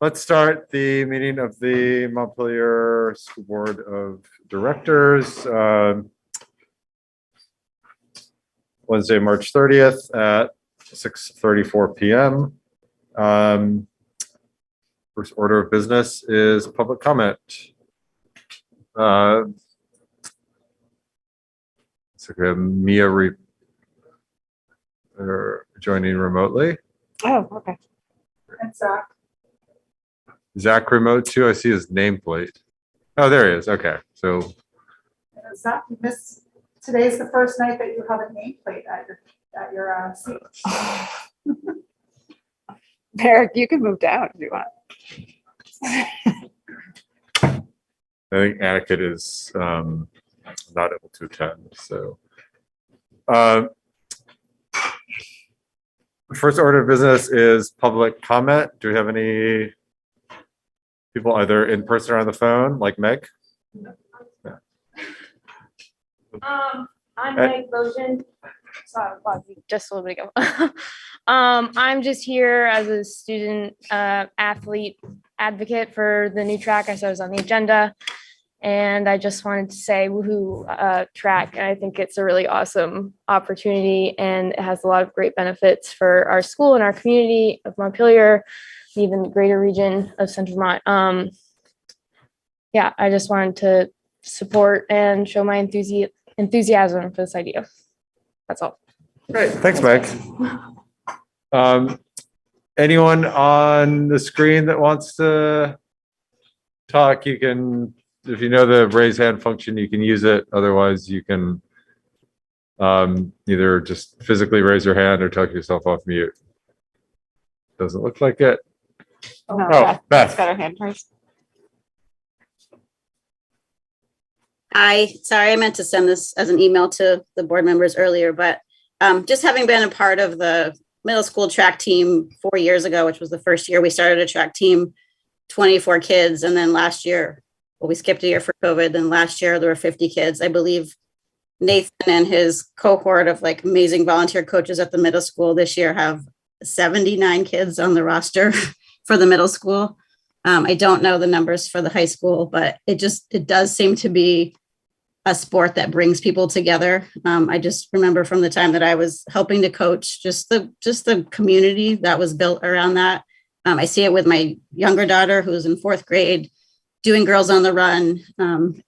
Let's start the meeting of the Montpelier School Board of Directors. Wednesday, March 30th at 6:34 p.m. First order of business is public comment. So we have Mia joining remotely. Oh, okay. And Zach. Zach remote too. I see his nameplate. Oh, there he is. Okay, so Zach, you missed. Today's the first night that you have a nameplate at your seat. Eric, you can move down if you want. I think Aniket is not able to attend. So, first order of business is public comment. Do we have any people either in person or on the phone, like Meg? I'm Meg Logan. Sorry, just a little bit ago. I'm just here as a student athlete advocate for the new track. I saw it was on the agenda, and I just wanted to say woohoo track. And I think it's a really awesome opportunity, and it has a lot of great benefits for our school and our community of Montpelier, even the greater region of Central Vermont. Yeah, I just wanted to support and show my enthusiasm for this idea. That's all. Great, thanks, Meg. Anyone on the screen that wants to talk, you can, if you know the raise hand function, you can use it. Otherwise, you can either just physically raise your hand or take yourself off mute. Doesn't look like it. No, Beth. got her hand raised. Hi, sorry, I meant to send this as an email to the board members earlier, but just having been a part of the middle school track team 4 years ago, which was the first year we started a track team, 24 kids. And then last year, well, we skipped a year for COVID. Then last year there were 50 kids. I believe Nathan and his cohort of like amazing volunteer coaches at the middle school this year have 79 kids on the roster for the middle school. I don't know the numbers for the high school, but it does seem to be a sport that brings people together. I just remember from the time that I was helping to coach, just the community that was built around that. I see it with my younger daughter who's in 4th grade doing Girls on the Run.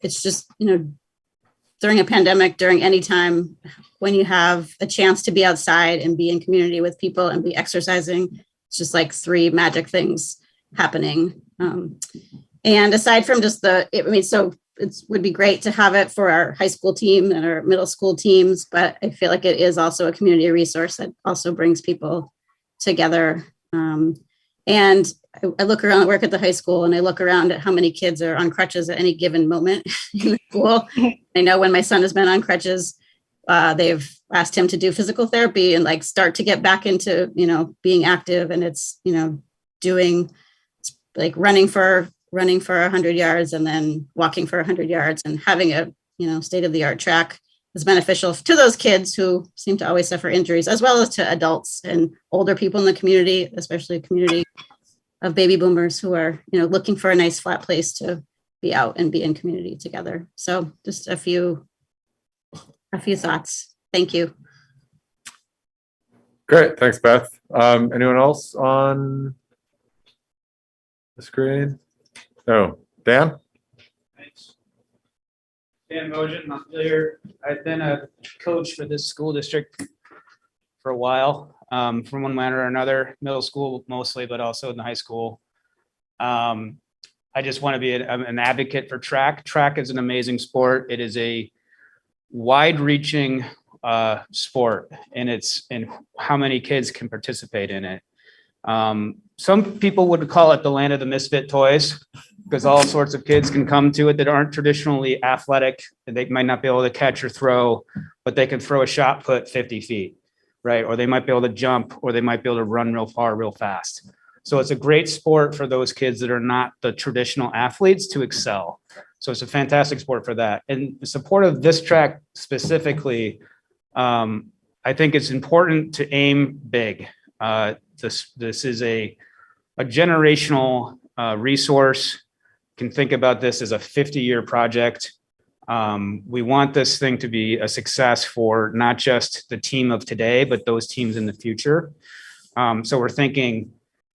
It's just, during a pandemic, during any time when you have a chance to be outside and be in community with people and be exercising, it's just like 3 magic things happening. And aside from just it would be great to have it for our high school team and our middle school teams, but I feel like it is also a community resource that also brings people together. And I look around, work at the high school, and I look around at how many kids are on crutches at any given moment in the school. I know when my son has been on crutches, they've asked him to do physical therapy and like start to get back into, being active. And it's, doing like running for 100 yards and then walking for 100 yards, and having a, state-of-the-art track is beneficial to those kids who seem to always suffer injuries, as well as to adults and older people in the community, especially a community of baby boomers who are, looking for a nice flat place to be out and be in community together. So just a few thoughts. Thank you. Great, thanks, Beth. Anyone else on the screen? No, Dan? Thanks. Dan Mojan, Montpelier. I've been a coach for this school district for a while, from one manner or another, middle school mostly, but also in the high school. I just want to be an advocate for track. Track is an amazing sport. It is a wide-reaching sport, and how many kids can participate in it. Some people would call it the land of the misfit toys, because all sorts of kids can come to it that aren't traditionally athletic. They might not be able to catch or throw, but they can throw a shot put 50 feet, right? Or they might be able to jump, or they might be able to run real far, real fast. So it's a great sport for those kids that are not the traditional athletes to excel. So it's a fantastic sport for that. And in support of this track specifically, I think it's important to aim big. This is a generational resource. Can think about this as a 50-year project. We want this thing to be a success for not just the team of today, but those teams in the future. So we're thinking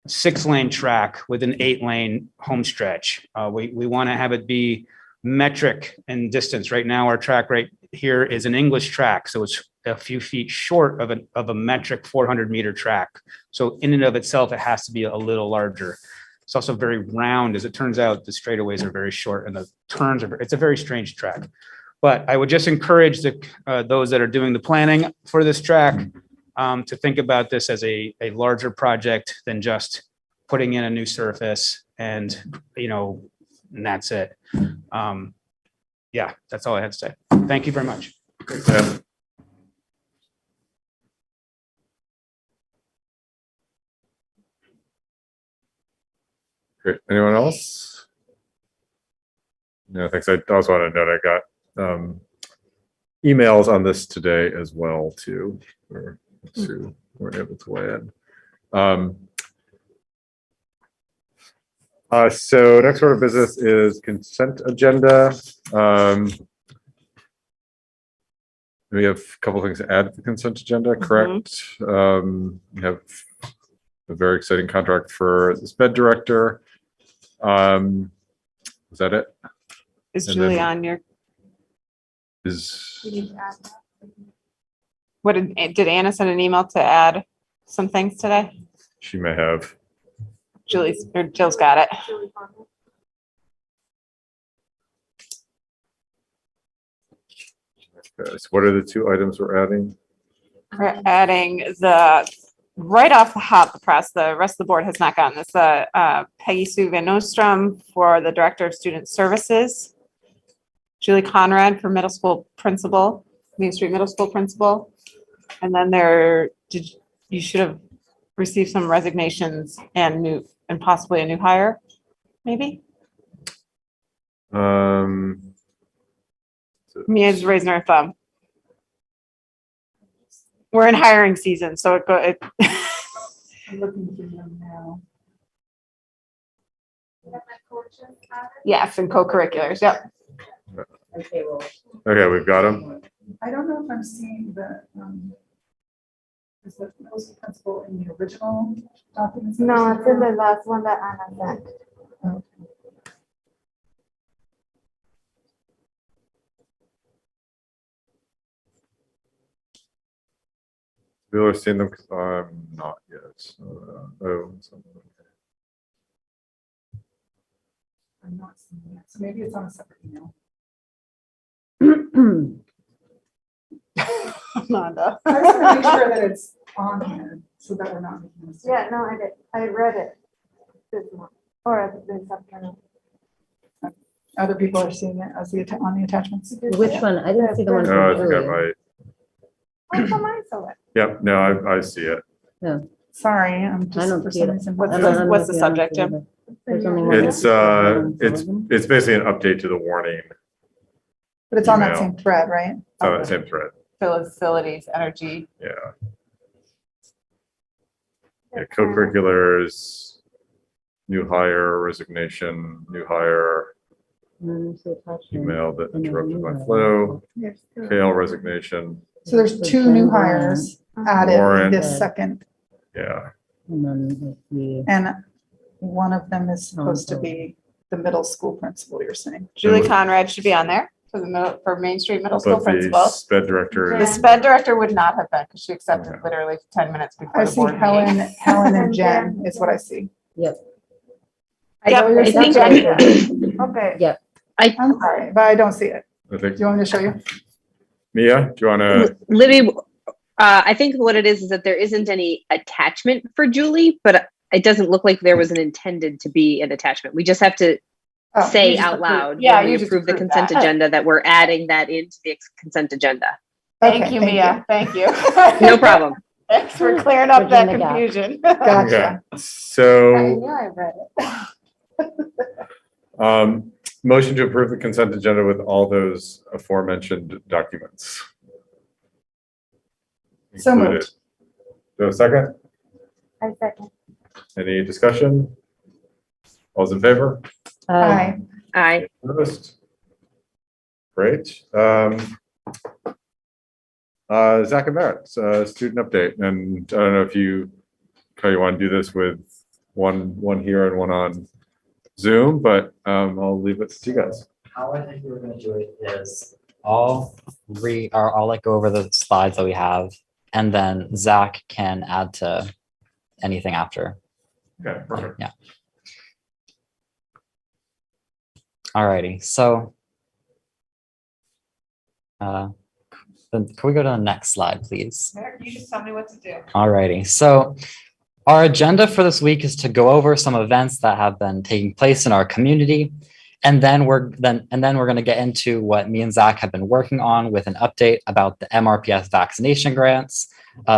6-lane track with an 8-lane home stretch. We want to have it be metric in distance. Right now, our track right here is an English track, so it's a few feet short of a metric 400-meter track. So in and of itself, it has to be a little larger. It's also very round. As it turns out, the straightaways are very short and the turns are, it's a very strange track. But I would just encourage those that are doing the planning for this track to think about this as a larger project than just putting in a new surface and, and that's it. Yeah, that's all I had to say. Thank you very much. Yeah. Great. Anyone else? No, thanks. I also want to note I got emails on this today as well too, for those who weren't able to weigh in. So next order of business is consent agenda. We have a couple things to add to the consent agenda, correct? We have a very exciting contract for the SPED director. Is that it? Is And Julie then- on your, Is, what did Anna send an email to add some things today? she may have. Jill's got it. Okay, so what are the two items we're adding? We're adding right off the hot press, the rest of the board has not gotten this, Peggy Sue Van Nostrum for the Director of Student Services. Julie Conrad for middle school principal, Main Street Middle School principal. And then you should have received some resignations and possibly a new hire, maybe? Mia's raising her thumb. We're in hiring season, so I'm looking through them now. yes, and co-curriculars, yep. Okay, we've got them. I don't know if I'm seeing is the middle school principal in the original documents? that No, were it's in the sent last one that Anna sent. out? People are seeing them because I'm not yet. I'm not seeing it, so maybe it's on a separate email. Amanda. I just want to make sure that it's on here so that we're not making mistakes. Yeah, no, I did. I read it this month or this afternoon. Other people are seeing it as on the attachments. Which one? I didn't see the one No, I from think I Julie. might. Oh, come on, so what? Yep, no, I see it. Sorry, I'm I just don't for see some it. reason. What's I the- don't know what's if the you subject, have Jim? There's only one. It's basically an update to the warning. But it's on that email. same thread, right? It's on that same thread. Facilities, energy. Yeah. Yeah, co-curriculars, new hire, resignation, new hire, email that interrupted my flow, Kale resignation. So there's two new hires added Warren. this second, Yeah, And then the, and one of them is supposed to be the middle school principal, you're saying? Julie Conrad should be on there for Main Street Middle School but the principal. SPED director The is, SPED director would not have been because she accepted Okay. literally 10 minutes before I the see board meeting. Helen and Jen is what I see. Yep, I think, Jen. okay. yep, I'm sorry, but I don't see it. I think. Do you want me to show you? Mia, do you want to? Libby, I think what it is that there isn't any attachment for Julie, but it doesn't look like there was an intended to be an attachment. We just have to Oh, say you just out approve- loud Yeah, when we you just approve the approve consent that. agenda that we're adding that into the consent agenda. Thank Okay, you, Mia. Thank you. No problem. Thanks for clearing up that Bridging the gap. confusion. Okay, Gotcha. I so, knew I read it. motion to approve the consent agenda with all those aforementioned documents. So moved. included. Do a second? I second. Any discussion? All those in favor? Hi. Aye. Opposed? Great. Zach and Barrett, student update, and I don't know if you want to do this with one here and one on Zoom, but I'll leave it to you guys. How I think we're gonna do it is I'll like go over the slides that we have, and then Zach can add to anything after. Okay, perfect. Yeah. Alrighty, so then can we go to the next slide, please? Eric, you just tell me what to do. Alrighty, so our agenda for this week is to go over some events that have been taking place in our community. And then we're going to get into what me and Zach have been working on with an update about the MRPS vaccination grants,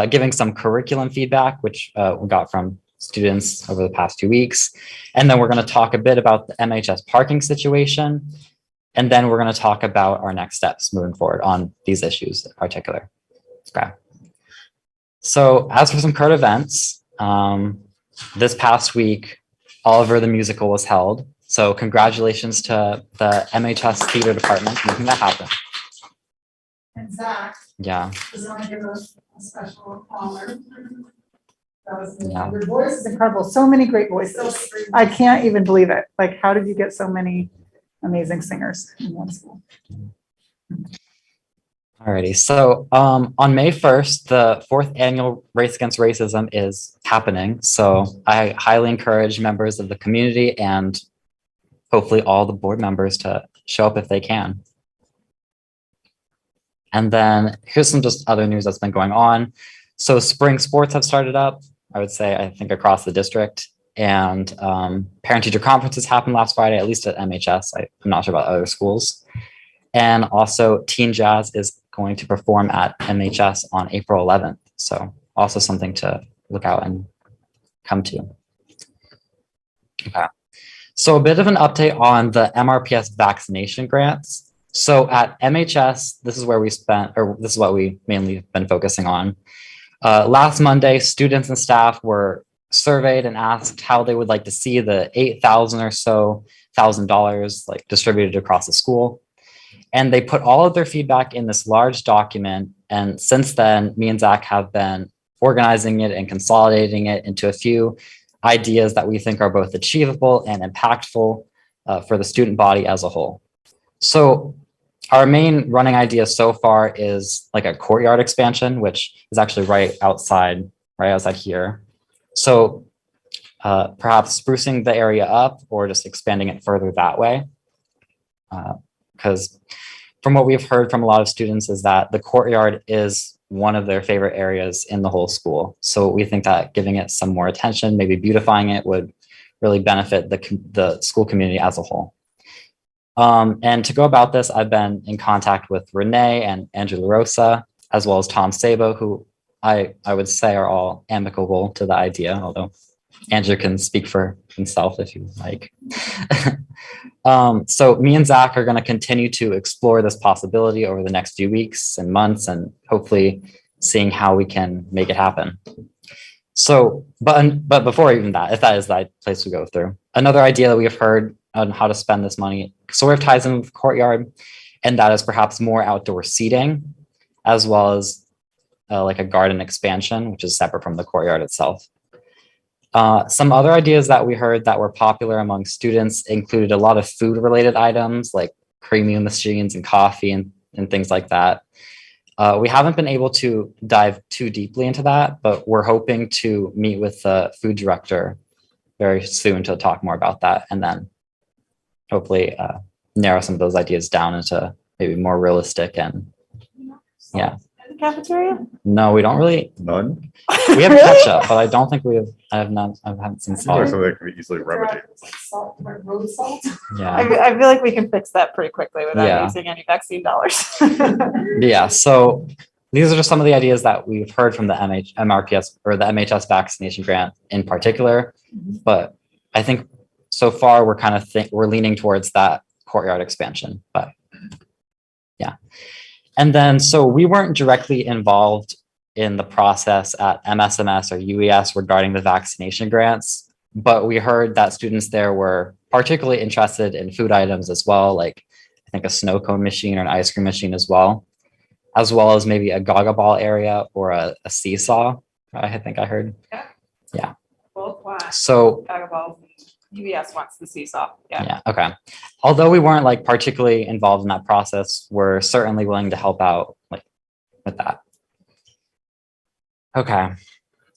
giving some curriculum feedback, which we got from students over the past 2 weeks. And then we're going to talk a bit about the MHS parking situation. And then we're going to talk about our next steps moving forward on these issues in particular. Okay. So as for some current events, this past week, Oliver the Musical was held. So congratulations to the MHS theater department for making that happen. And Zach Yeah. is going to give us a special honor. That was, Yeah. your voice is incredible. So many great voices. I can't even believe it. Like, how did you get so many amazing singers in one school? Alrighty. So on May 1st, the 4th annual Race Against Racism is happening. So I highly encourage members of the community and hopefully all the board members to show up if they can. And then here's some just other news that's been going on. So spring sports have started up, I would say, I think across the district. And parent-teacher conferences happened last Friday, at least at MHS. I'm not sure about other schools. And also Teen Jazz is going to perform at MHS on April 11th. So also something to look out and come to. Okay. So a bit of an update on the MRPS vaccination grants. So at MHS, this is where we spent, or this is what we mainly been focusing on. Last Monday, students and staff were surveyed and asked how they would like to see the $8,000 or so like distributed across the school. And they put all of their feedback in this large document. And since then, me and Zach have been organizing it and consolidating it into a few ideas that we think are both achievable and impactful for the student body as a whole. So our main running idea so far is like a courtyard expansion, which is actually right outside here. So perhaps sprucing the area up or just expanding it further that way. Because from what we've heard from a lot of students is that the courtyard is one of their favorite areas in the whole school. So we think that giving it some more attention, maybe beautifying it, would really benefit the school community as a whole. And to go about this, I've been in contact with Renee and Andrew LaRosa, as well as Tom Sabo, who I would say are all amicable to the idea, although Andrew can speak for himself if you like. So me and Zach are going to continue to explore this possibility over the next few weeks and months, and hopefully seeing how we can make it happen. So, but before even that, if that is the place we go through, another idea that we have heard on how to spend this money sort of ties in with courtyard, and that is perhaps more outdoor seating, as well as like a garden expansion, which is separate from the courtyard itself. Some other ideas that we heard that were popular among students included a lot of food related items like creamy machines and coffee and things like that. We haven't been able to dive too deeply into that, but we're hoping to meet with the food director very soon to talk more about that, and then hopefully narrow some of those ideas down into maybe more realistic and yeah. In the cafeteria? No, we don't really. None? We have Really? ketchup, but I don't think we have. I haven't seen Seems like salt. something that could be easily remedied. Salt, like road salt. Yeah. I feel like we can fix that pretty quickly without Yeah. using any vaccine dollars. Yeah. So these are just some of the ideas that we've heard from the MRPS or the MHS vaccination grant in particular. But I think so far we're kind of we're leaning towards that courtyard expansion. But yeah. And then so we weren't directly involved in the process at MSMS or UES regarding the vaccination grants, but we heard that students there were particularly interested in food items as well, like I think a snow cone machine or an ice cream machine as well as maybe a gaga ball area or a seesaw, I think I heard. Both want So Ball. UBS wants the seesaw. Yeah. yeah, okay. Although we weren't like particularly involved in that process, we're certainly willing to help out like with that. Okay,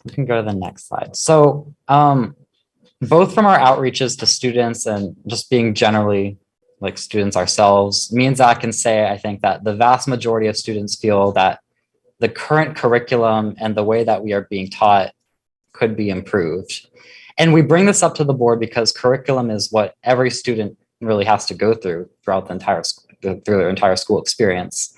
we can go to the next slide. So both from our outreaches to students and just being generally like students ourselves, me and Zach can say, I think that the vast majority of students feel that the current curriculum and the way that we are being taught could be improved. And we bring this up to the board because curriculum is what every student really has to go through throughout the entire through their entire school experience.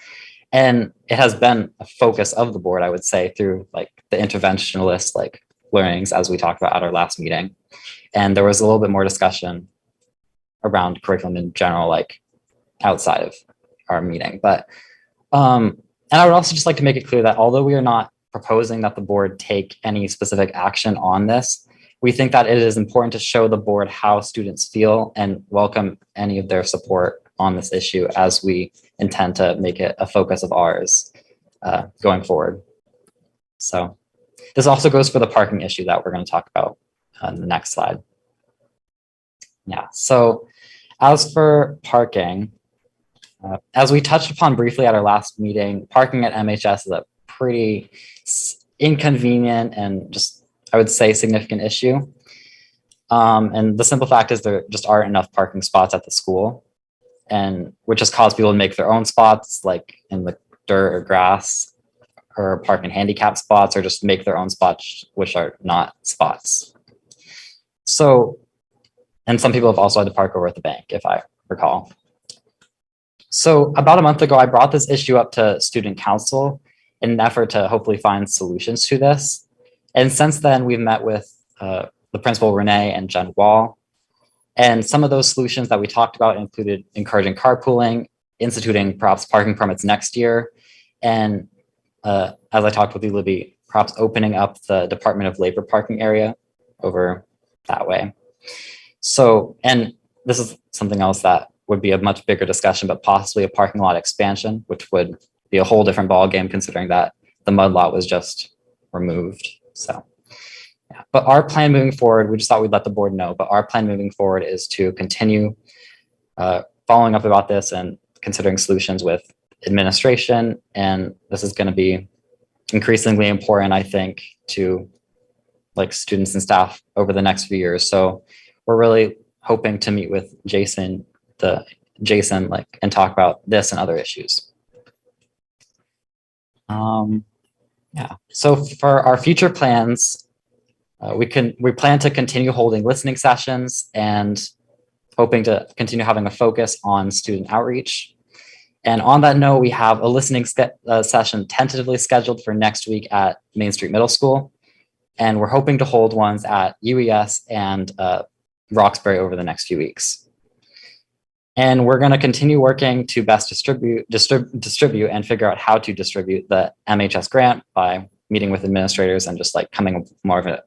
And it has been a focus of the board, I would say, through like the interventionalist like learnings, as we talked about at our last meeting. And there was a little bit more discussion around curriculum in general, like outside of our meeting. But and I would also just like to make it clear that although we are not proposing that the board take any specific action on this, we think that it is important to show the board how students feel and welcome any of their support on this issue, as we intend to make it a focus of ours going forward. So this also goes for the parking issue that we're going to talk about on the next slide. Yeah, so as for parking, as we touched upon briefly at our last meeting, parking at MHS is a pretty inconvenient and just, I would say, significant issue. And the simple fact is there just aren't enough parking spots at the school, and which has caused people to make their own spots, like in the dirt or grass, or park in handicap spots, or just make their own spots, which are not spots. So, and some people have also had to park over at the bank, if I recall. So about a month ago, I brought this issue up to student council in an effort to hopefully find solutions to this. And since then, we've met with the principal, Renee, and Jen Wall. And some of those solutions that we talked about included encouraging carpooling, instituting perhaps parking permits next year, and as I talked with you, Libby, perhaps opening up the Department of Labor parking area over that way. So, and this is something else that would be a much bigger discussion, but possibly a parking lot expansion, which would be a whole different ballgame considering that the mud lot was just removed. So, yeah. But our plan moving forward, we just thought we'd let the board know, but our plan moving forward is to continue following up about this and considering solutions with administration. And this is going to be increasingly important, I think, to like students and staff over the next few years. So we're really hoping to meet with Jason and talk about this and other issues. Yeah. So for our future plans, we plan to continue holding listening sessions and hoping to continue having a focus on student outreach. And on that note, we have a listening session tentatively scheduled for next week at Main Street Middle School. And we're hoping to hold ones at UES and Roxbury over the next few weeks. And we're going to continue working to best distribute and figure out how to distribute the MHS grant by meeting with administrators and just like coming up with more of a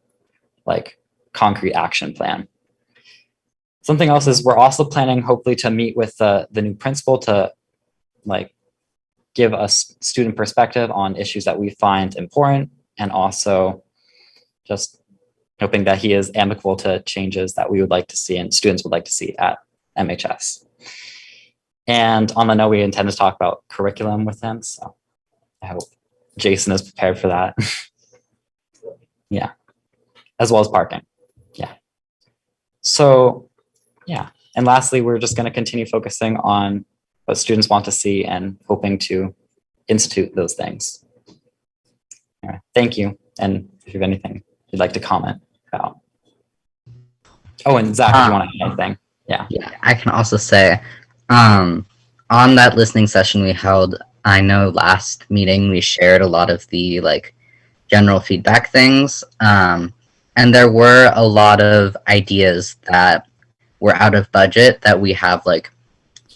like concrete action plan. Something else is we're also planning hopefully to meet with the new principal to like give us student perspective on issues that we find important, and also just hoping that he is amicable to changes that we would like to see and students would like to see at MHS. And on the note, we intend to talk about curriculum with him. So I hope Jason is prepared for that. Yeah. As well as parking. Yeah. So, yeah. And lastly, we're just going to continue focusing on what students want to see and hoping to institute those things. All right. Thank you. And if you have anything you'd like to comment about. Oh, and Zach, if you want to add anything. Yeah. Yeah, I can also say, on that listening session we held, I know last meeting we shared a lot of the like general feedback things, and there were a lot of ideas that were out of budget that we have like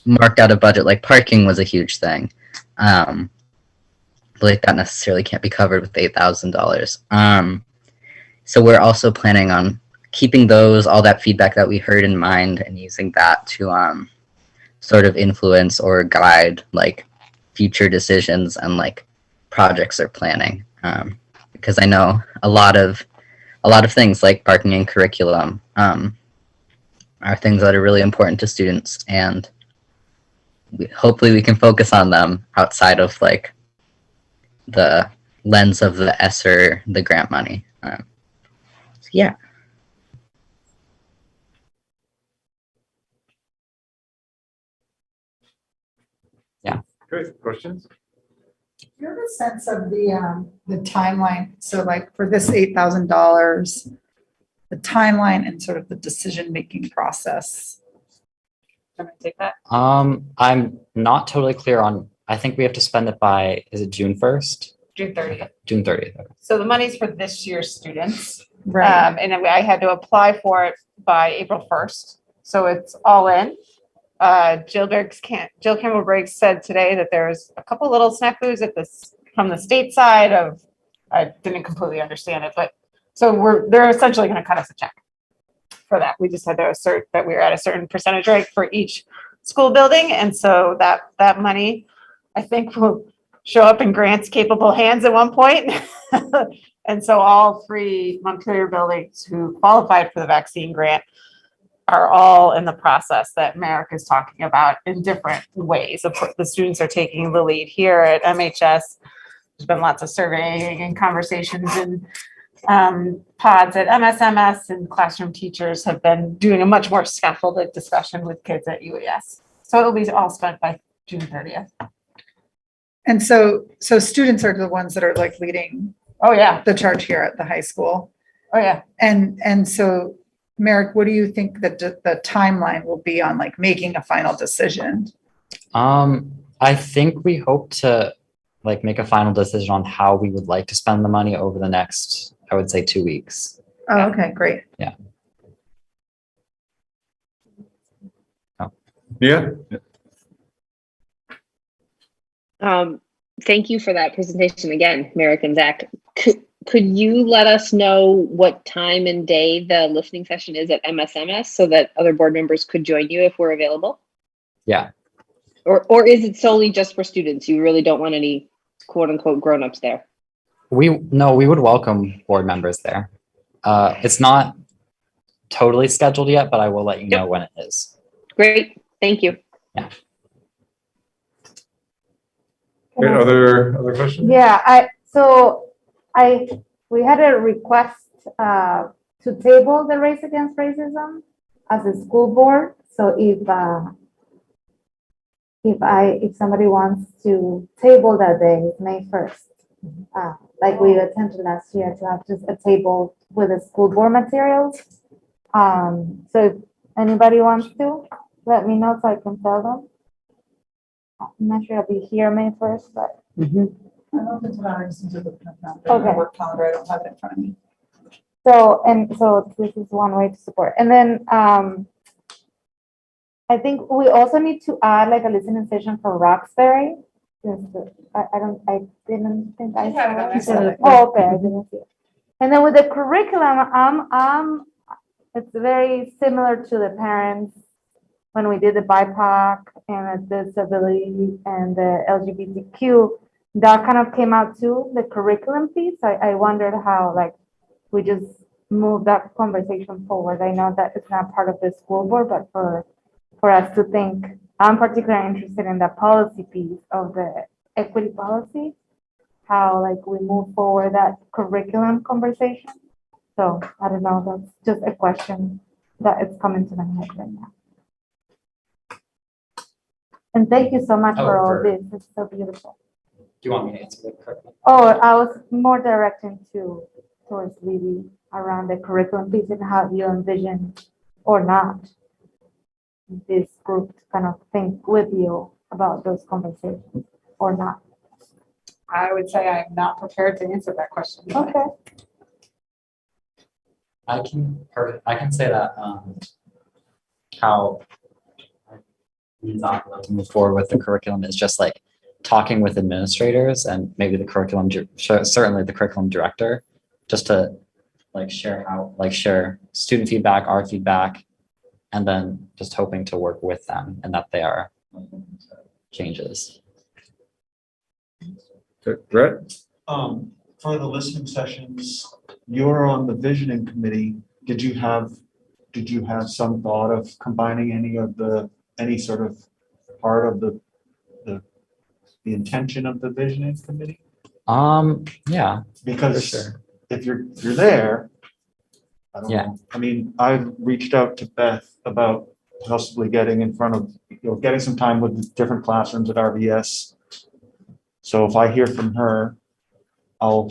marked out of budget, like parking was a huge thing. Like that necessarily can't be covered with $8,000. So we're also planning on keeping all that feedback that we heard in mind and using that to sort of influence or guide like future decisions and like projects or planning. Because I know a lot of things like parking and curriculum are things that are really important to students, and hopefully we can focus on them outside of like the lens of the ESSER, the grant money. So yeah. Great, questions? Do you have a sense of the timeline? So like for this $8,000, the timeline and sort of the decision-making process. Can I take that? I'm not totally clear on, I think we have to spend it by, is it June 1st? June 30th. June 30th. Okay. So the money's for this year's students. Right. And then I had to apply for it by April 1st. So it's all in. Jill Campbell Briggs said today that there's a couple little snafus from the state side of, I didn't completely understand it, but so they're essentially going to cut us a check for that. We just had to assert that we were at a certain percentage rate for each school building. And so that money, I think, will show up in grants capable hands at one point. And so all 3 Montpelier buildings who qualified for the vaccine grant are all in the process that Merrick is talking about in different ways. Of course, the students are taking the lead here at MHS. There's been lots of surveying and conversations and pods at MSMS, and classroom teachers have been doing a much more scaffolded discussion with kids at UES. So it'll be all spent by June 30th. And so students are the ones that are like leading Oh, yeah. the charge here at the high school. Oh, yeah. And so, Merrick, what do you think that the timeline will be on like making a final decision? I think we hope to like make a final decision on how we would like to spend the money over the next, I would say, 2 weeks. Oh, okay, great. Yeah. Thank you for that presentation again, Merrick and Zach. Could you let us know what time and day the listening session is at MSMS so that other board members could join you if we're available? Yeah. Or is it solely just for students? You really don't want any quote unquote grown-ups there? We would welcome board members there. It's not totally scheduled yet, but I will let you know when it is. Great, thank you. Yeah. Okay, other questions? Yeah, we had a request to table the Race Against Racism as a school board. So if somebody wants to table that day, May 1st, like we attempted last year to have just a table with the school board materials. So if anybody wants to, let me know so I can tell them. I'm not sure I'll be here May 1st, but. I don't know if it's what I was looking at now. Okay. My work calendar, I don't have it in front of me. So this is one way to support. And then I think we also need to add like a listening session for Roxbury. I didn't think I saw it. Oh, okay, I didn't see it. And then with the curriculum, it's very similar to the parents when we did the BIPOC and the disability and the LGBTQ. That kind of came out too, the curriculum piece. I wondered how like we just move that conversation forward. I know that it's not part of the school board, but for us to think, I'm particularly interested in the policy piece of the equity policy, how like we move forward that curriculum conversation. So I don't know, that's just a question that is coming to my head right now. And thank you so much for all this. It's so beautiful. Do you want me to answer the curriculum? Oh, I was more directing towards Lily around the curriculum piece and how you envision or not this group to kind of think with you about those conversations or not. I would say I'm not prepared to answer that question. Okay. I can say that how to move forward with the curriculum is just like talking with administrators and maybe the curriculum, certainly the curriculum director, just to share student feedback, our feedback, and then just hoping to work with them and that they are open to changes. Okay, Brett? For the listening sessions, you're on the visioning committee. Did you have some thought of combining any sort of part of the intention of the visioning committee? Yeah, for Because sure. if you're there, I don't Yeah. know. I mean, I reached out to Beth about possibly getting in front of, getting some time with the different classrooms at RVS. So if I hear from her, I'll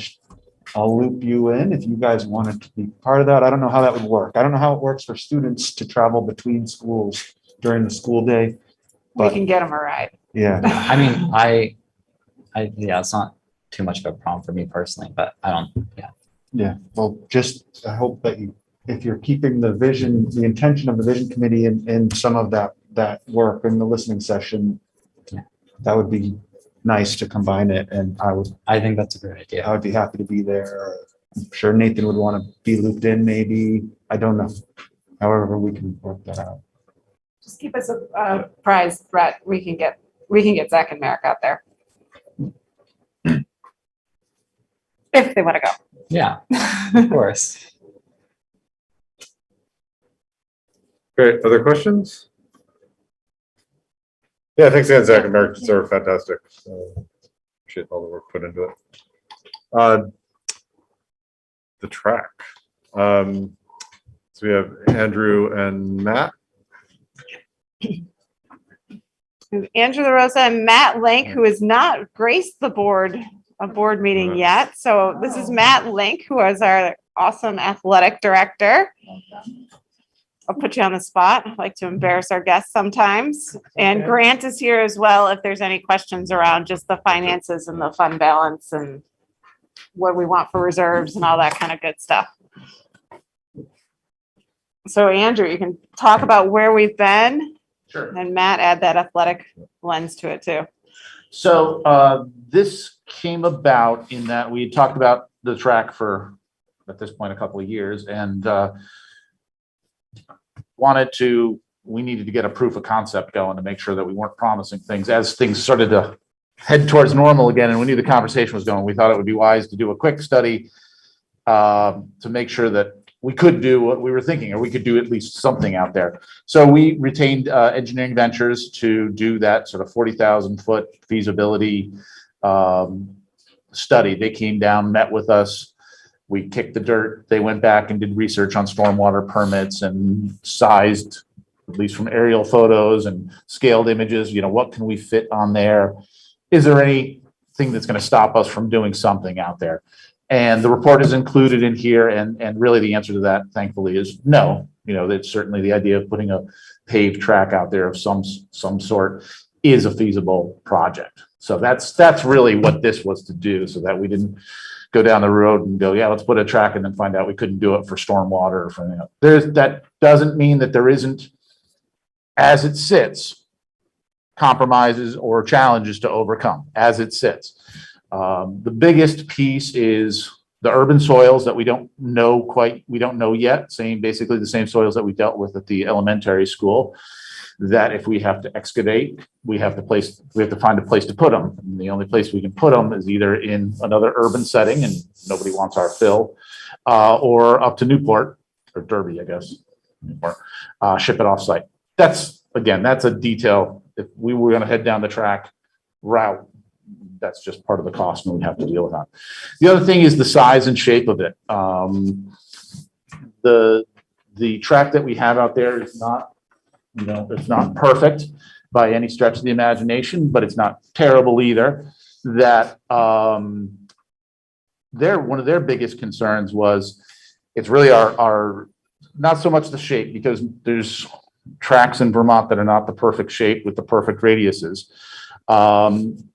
loop you in if you guys wanted to be part of that. I don't know how that would work. I don't know how it works for students to travel between schools during the school day. We But can get them a ride. yeah, I mean, yeah, it's not too much of a problem for me personally, but I don't, yeah. yeah. Well, just I hope that if you're keeping the vision, the intention of the vision committee in some of that work in the listening session, Yeah. that would be nice to combine it. And I think that's a great idea. I would be happy to be there. I'm sure Nathan would want to be looped in, maybe. I don't know. However, we can work that out. Just keep us apprised, Brett. We can get Zach and Merrick out there. If they want to go. Yeah, of course. Great, other questions? Yeah, thanks again, Zach and Merrick, they're fantastic. Appreciate all the work put into it. The track. So we have Andrew and Matt. Andrew LaRosa and Matt Link, who has not graced a board meeting yet. So this is Matt Link, who is our awesome athletic director. I'll put you on the spot. I like to embarrass our guests sometimes. And Grant is here as well if there's any questions around just the finances and the fund balance and what we want for reserves and all that kind of good stuff. So Andrew, you can talk about where we've been. Sure. And Matt, add that athletic lens to it too. So this came about in that we had talked about the track for, at this point, a couple of years, and we needed to get a proof of concept going to make sure that we weren't promising things as things started to head towards normal again, and we knew the conversation was going. We thought it would be wise to do a quick study to make sure that we could do what we were thinking, or we could do at least something out there. So we retained Engineering Ventures to do that sort of 40,000 foot feasibility study. They came down, met with us. We kicked the dirt. They went back and did research on stormwater permits and sized, at least from aerial photos and scaled images, what can we fit on there? Is there anything that's going to stop us from doing something out there? And the report is included in here, and really the answer to that, thankfully, is no. That's certainly the idea of putting a paved track out there of some sort is a feasible project. So that's really what this was to do, so that we didn't go down the road and go, yeah, let's put a track and then find out we couldn't do it for stormwater or for anything else. That doesn't mean that there isn't, as it sits, compromises or challenges to overcome as it sits. The biggest piece is the urban soils that we don't know yet, basically the same soils that we dealt with at the elementary school, that if we have to excavate, we have to find a place to put them. And the only place we can put them is either in another urban setting, and nobody wants our fill, or up to Newport or Derby, I guess, Newport, ship it off site. That's a detail. If we were going to head down the track route, that's just part of the cost, and we have to deal with that. The other thing is the size and shape of it. The track that we have out there is not, it's not perfect by any stretch of the imagination, but it's not terrible either. That one of their biggest concerns was it's really our not so much the shape, because there's tracks in Vermont that are not the perfect shape with the perfect radiuses.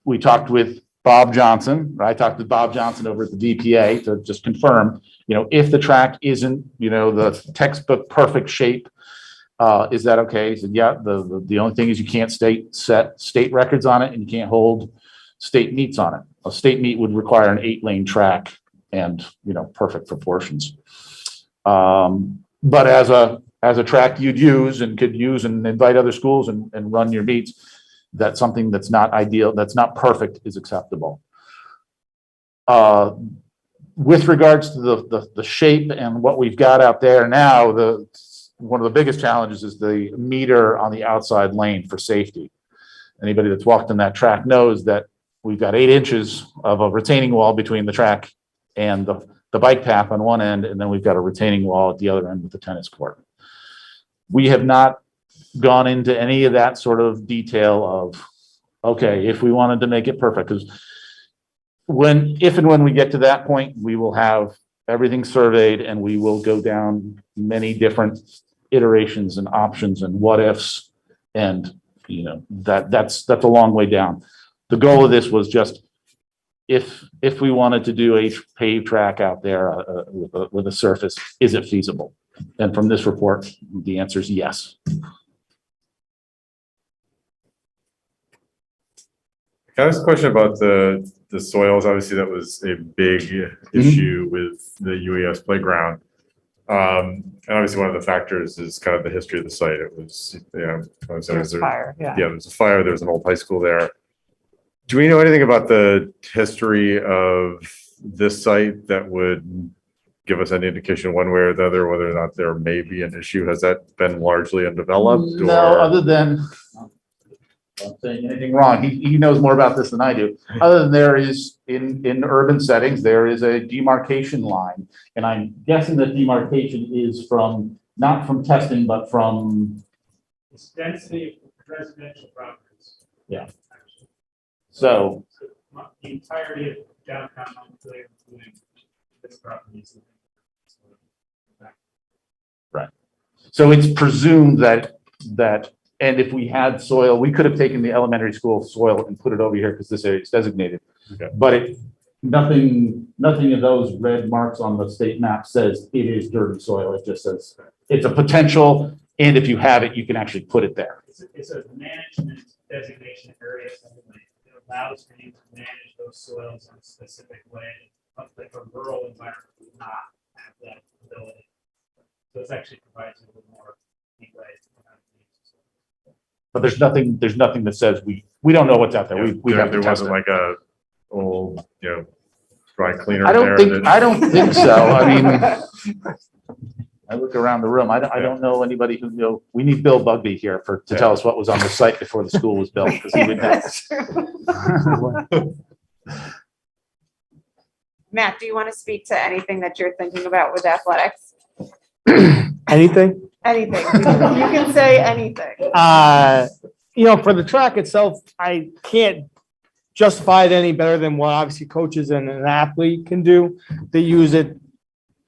We talked with Bob Johnson, or I talked with Bob Johnson over at the DPA to just confirm, if the track isn't, the textbook perfect shape, is that okay? He said, yeah, the only thing is you can't set state records on it, and you can't hold state meets on it. A state meet would require an 8-lane track and, perfect proportions. But as a track you'd use and could use and invite other schools and run your meets, that's something that's not ideal, that's not perfect, is acceptable. With regards to the shape and what we've got out there now, one of the biggest challenges is the meter on the outside lane for safety. Anybody that's walked on that track knows that we've got 8 inches of a retaining wall between the track and the bike path on one end, and then we've got a retaining wall at the other end with the tennis court. We have not gone into any of that sort of detail of, okay, if we wanted to make it perfect, because if and when we get to that point, we will have everything surveyed and we will go down many different iterations and options and what ifs. And, you know, that's a long way down. The goal of this was just, if we wanted to do a paved track out there with a surface, is it feasible? And from this report, the answer is yes. Can I ask a question about the soils? Obviously, that was a big issue with the UES playground. And obviously, one of the factors is kind of the history of the site. It was, There's fire, yeah. there was a fire. There was an old high school there. Do we know anything about the history of this site that would give us any indication one way or the other whether or not there may be an issue? Has that been largely undeveloped? No, or? other than, I'm not saying anything wrong. He knows more about this than I do. Other than there is, in urban settings, there is a demarcation line. And I'm guessing that demarcation is from, not from testing, but from. It's density of residential properties. Yeah. So. The entirety of downtown Montpelier, including this property. Right. So it's presumed that, and if we had soil, we could have taken the elementary school soil and put it over here because this area is designated. Okay. But nothing of those red marks on the state map says it is dirty soil. It just says it's a potential, and if you have it, you can actually put it there. It's a management designation area. It allows for you to manage those soils in a specific way. Like a rural environment would not have that ability. So it actually provides a little more leeway. But there's nothing that says we don't know what's out there. We have to there test wasn't it. like a old, dry cleaner. I don't think so. I mean, mean. I look around the room. I don't know anybody who we need Bill Bugby here to tell us what was on the site before the school was built, because he would know. Matt, do you want to speak to anything that you're thinking about with athletics? Anything? Anything. You can say anything. For the track itself, I can't justify it any better than what obviously coaches and an athlete can do. They use it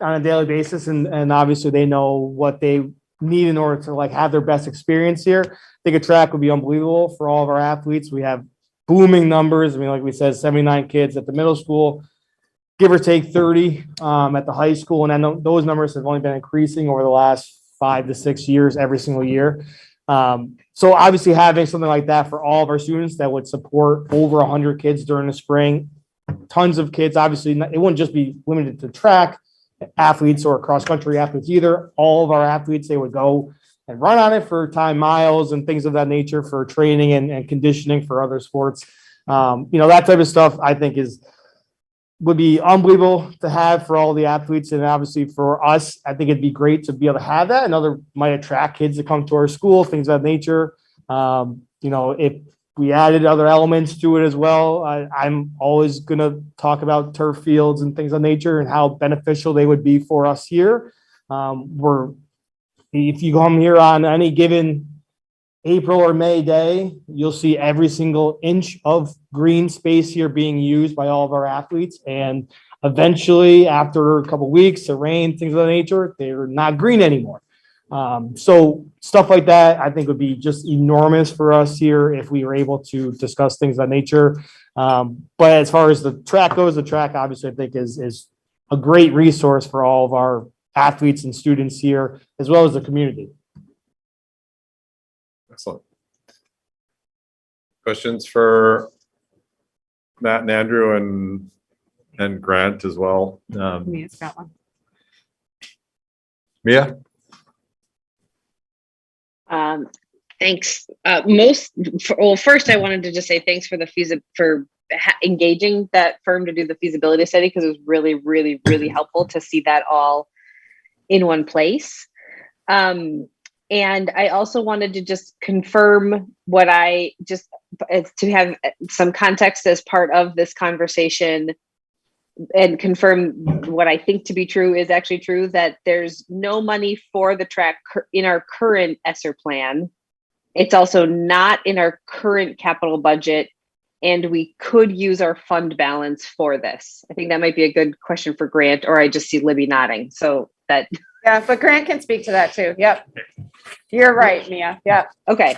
on a daily basis, and obviously they know what they need in order to have their best experience here. I think a track would be unbelievable for all of our athletes. We have booming numbers. I mean, like we said, 79 kids at the middle school, give or take 30 at the high school. And then those numbers have only been increasing over the last 5 to 6 years, every single year. So obviously having something like that for all of our students that would support over 100 kids during the spring, tons of kids. Obviously, it wouldn't just be limited to track athletes or cross-country athletes either. All of our athletes, they would go and run on it for time miles and things of that nature for training and conditioning for other sports. That type of stuff I think would be unbelievable to have for all the athletes. And obviously for us, I think it'd be great to be able to have that. Might attract kids to come to our school, things of that nature. If we added other elements to it as well, I'm always going to talk about turf fields and things of nature and how beneficial they would be for us here. If you come here on any given April or May day, you'll see every single inch of green space here being used by all of our athletes. And eventually, after a couple of weeks of rain, things of that nature, they're not green anymore. So stuff like that, I think would be just enormous for us here if we were able to discuss things of that nature. But as far as the track goes, the track obviously I think is a great resource for all of our athletes and students here, as well as the community. Excellent. Questions for Matt and Andrew and Grant as well? Mia's got one. Mia? Thanks. First, I wanted to just say thanks for engaging that firm to do the feasibility study, because it was really, really, really helpful to see that all in one place. And I also wanted to just confirm to have some context as part of this conversation, and confirm what I think to be true is actually true, that there's no money for the track in our current ESSER plan. It's also not in our current capital budget, and we could use our fund balance for this. I think that might be a good question for Grant, or I just see Libby nodding. So that. Yeah, but Grant can speak to that too. Yep. You're right, Mia. Yep. Okay.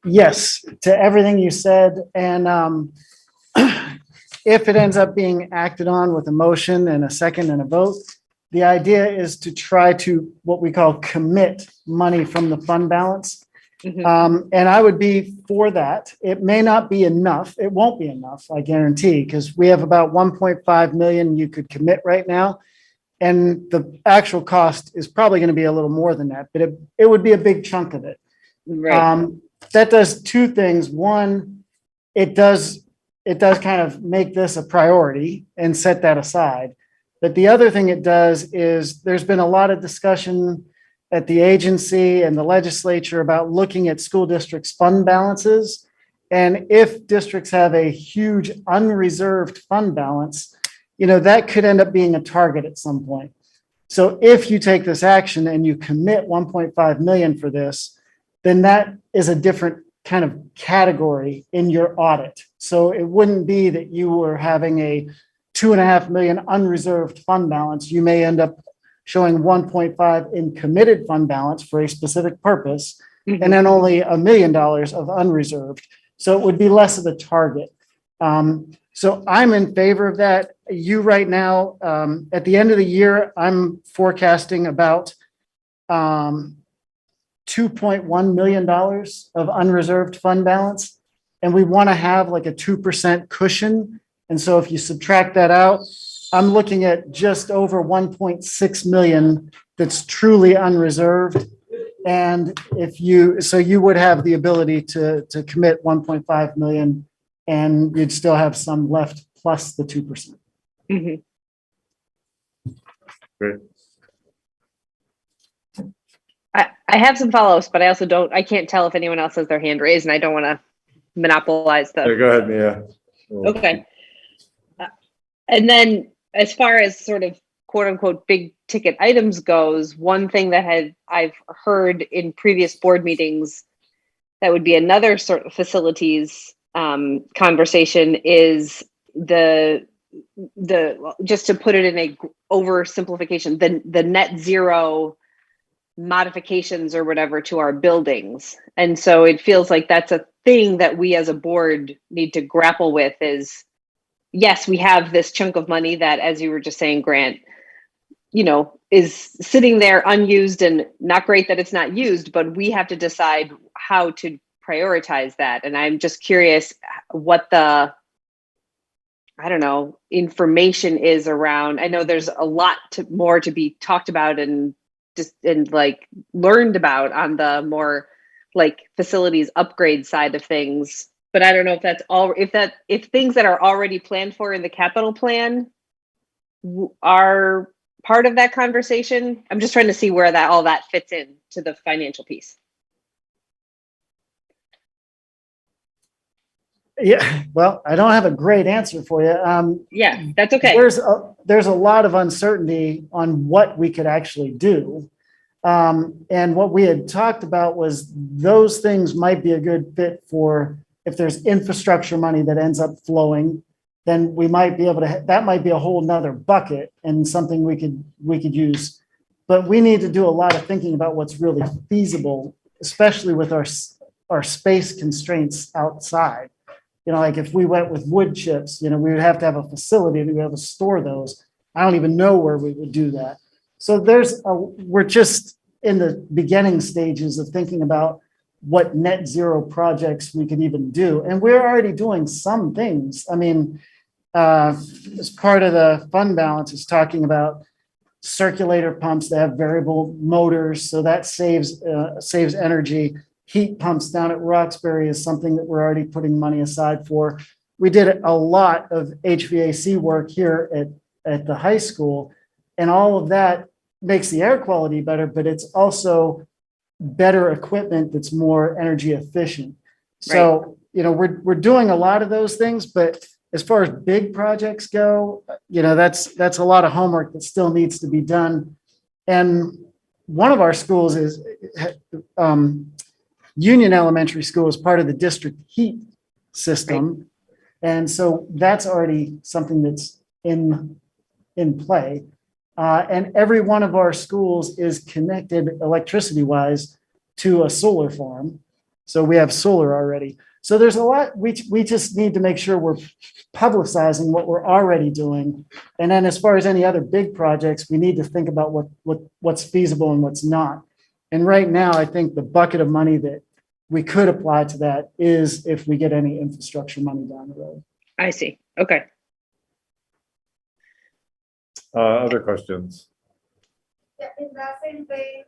Yes, to everything you said. And if it ends up being acted on with a motion and a second and a vote, the idea is to try to what we call commit money from the fund balance. And I would be for that. It may not be enough. It won't be enough, I guarantee, because we have about 1.5 million you could commit right now. And the actual cost is probably going to be a little more than that, but it would be a big chunk of it. Right. That does two things. One, it does kind of make this a priority and set that aside. But the other thing it does is there's been a lot of discussion at the agency and the legislature about looking at school districts' fund balances. And if districts have a huge unreserved fund balance, that could end up being a target at some point. So if you take this action and you commit 1.5 million for this, then that is a different kind of category in your audit. So it wouldn't be that you were having a 2.5 million unreserved fund balance. You may end up showing 1.5 in committed fund balance for a specific purpose, and then only $1 million of unreserved. So it would be less of a target. So I'm in favor of that. You right now, at the end of the year, I'm forecasting about $2.1 million of unreserved fund balance. And we want to have like a 2% cushion. And so if you subtract that out, I'm looking at just over 1.6 million that's truly unreserved. And you would have the ability to commit 1.5 million, and you'd still have some left plus the 2%. Great. I have some follow-ups, but I can't tell if anyone else has their hand raised, and I don't want to monopolize the. Yeah, go ahead, Mia. Okay. And then as far as sort of quote unquote big ticket items goes, one thing that I've heard in previous board meetings that would be another sort of facilities conversation is the just to put it in a oversimplification, the net zero modifications or whatever to our buildings. And so it feels like that's a thing that we as a board need to grapple with is, yes, we have this chunk of money that, as you were just saying, Grant, is sitting there unused, and not great that it's not used, but we have to decide how to prioritize that. And I'm just curious what the, information is around. I know there's a lot more to be talked about and learned about on the more like facilities upgrade side of things. But I don't know if that's all, if things that are already planned for in the capital plan are part of that conversation. I'm just trying to see where all that fits in to the financial piece. Yeah, well, I don't have a great answer for you. Yeah, that's okay. There's a lot of uncertainty on what we could actually do. And what we had talked about was those things might be a good fit for if there's infrastructure money that ends up flowing, then we might be able to, that might be a whole nother bucket and something we could use. But we need to do a lot of thinking about what's really feasible, especially with our space constraints outside. Like if we went with wood chips, we would have to have a facility to be able to store those. I don't even know where we would do that. So we're just in the beginning stages of thinking about what net zero projects we could even do. And we're already doing some things. I mean, as part of the fund balance is talking about circulator pumps that have variable motors, so that saves energy. Heat pumps down at Roxbury is something that we're already putting money aside for. We did a lot of HVAC work here at the high school, and all of that makes the air quality better, but it's also better equipment that's more energy efficient. So, we're doing a lot of those things, but as far as big projects go, that's a lot of homework that still needs to be done. And one of our schools is Union Elementary School is part of the district heat system. And so that's already something that's in play. And every one of our schools is connected electricity wise to a solar farm. So we have solar already. So there's a lot, we just need to make sure we're publicizing what we're already doing. And then as far as any other big projects, we need to think about what's feasible and what's not. And right now, I think the bucket of money that we could apply to that is if we get any infrastructure money down the road. I see. Okay. Other questions? Yeah, in that same vein,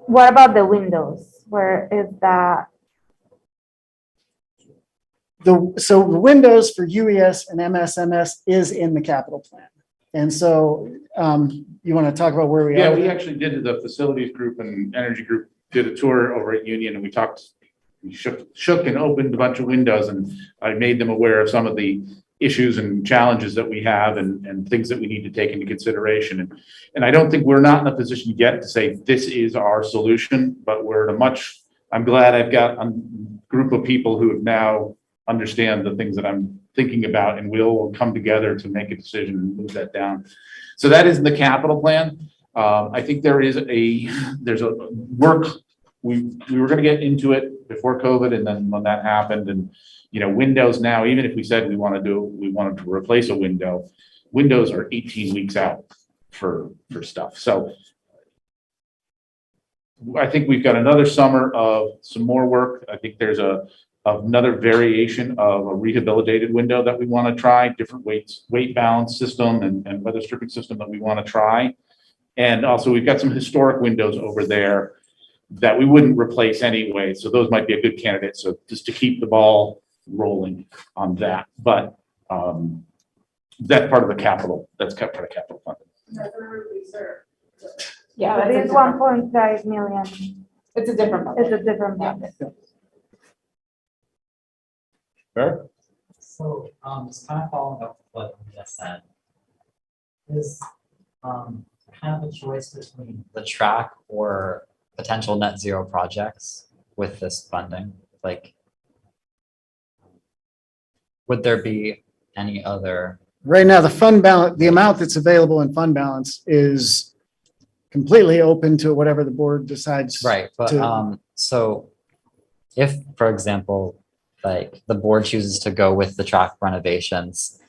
what about the windows? Where is that? So the windows for UES and MSMS is in the capital plan. And so you want to talk about where we are? Yeah, we actually did, the facilities group and energy group did a tour over at Union, and we shook and opened a bunch of windows, and I made them aware of some of the issues and challenges that we have and things that we need to take into consideration. And I don't think we're not in a position yet to say this is our solution, but we're in a I'm glad I've got a group of people who have now understand the things that I'm thinking about, and we'll come together to make a decision and move that down. So that is in the capital plan. I think there's a work, we were going to get into it before COVID, and then when that happened, and windows now, even if we said we wanted to replace a window, windows are 18 weeks out for stuff. So I think we've got another summer of some more work. I think there's another variation of a rehabilitated window that we want to try, different weight balance system and weather stripping system that we want to try. And also we've got some historic windows over there that we wouldn't replace anyway. So those might be a good candidate. So just to keep the ball rolling on that. But that's part of the capital. That's kept part of capital funding. Yeah, it is 1.5 million. It's a different. It's a different budget. Fair? So, just kind of following up with what you just said, is kind of a choice between the track or potential net zero projects with this funding? Like, would there be any other? Right now, the fund balance, the amount that's available in fund balance is completely open to whatever the board decides. Right, but so if, for example, like the board chooses to go with the track renovations,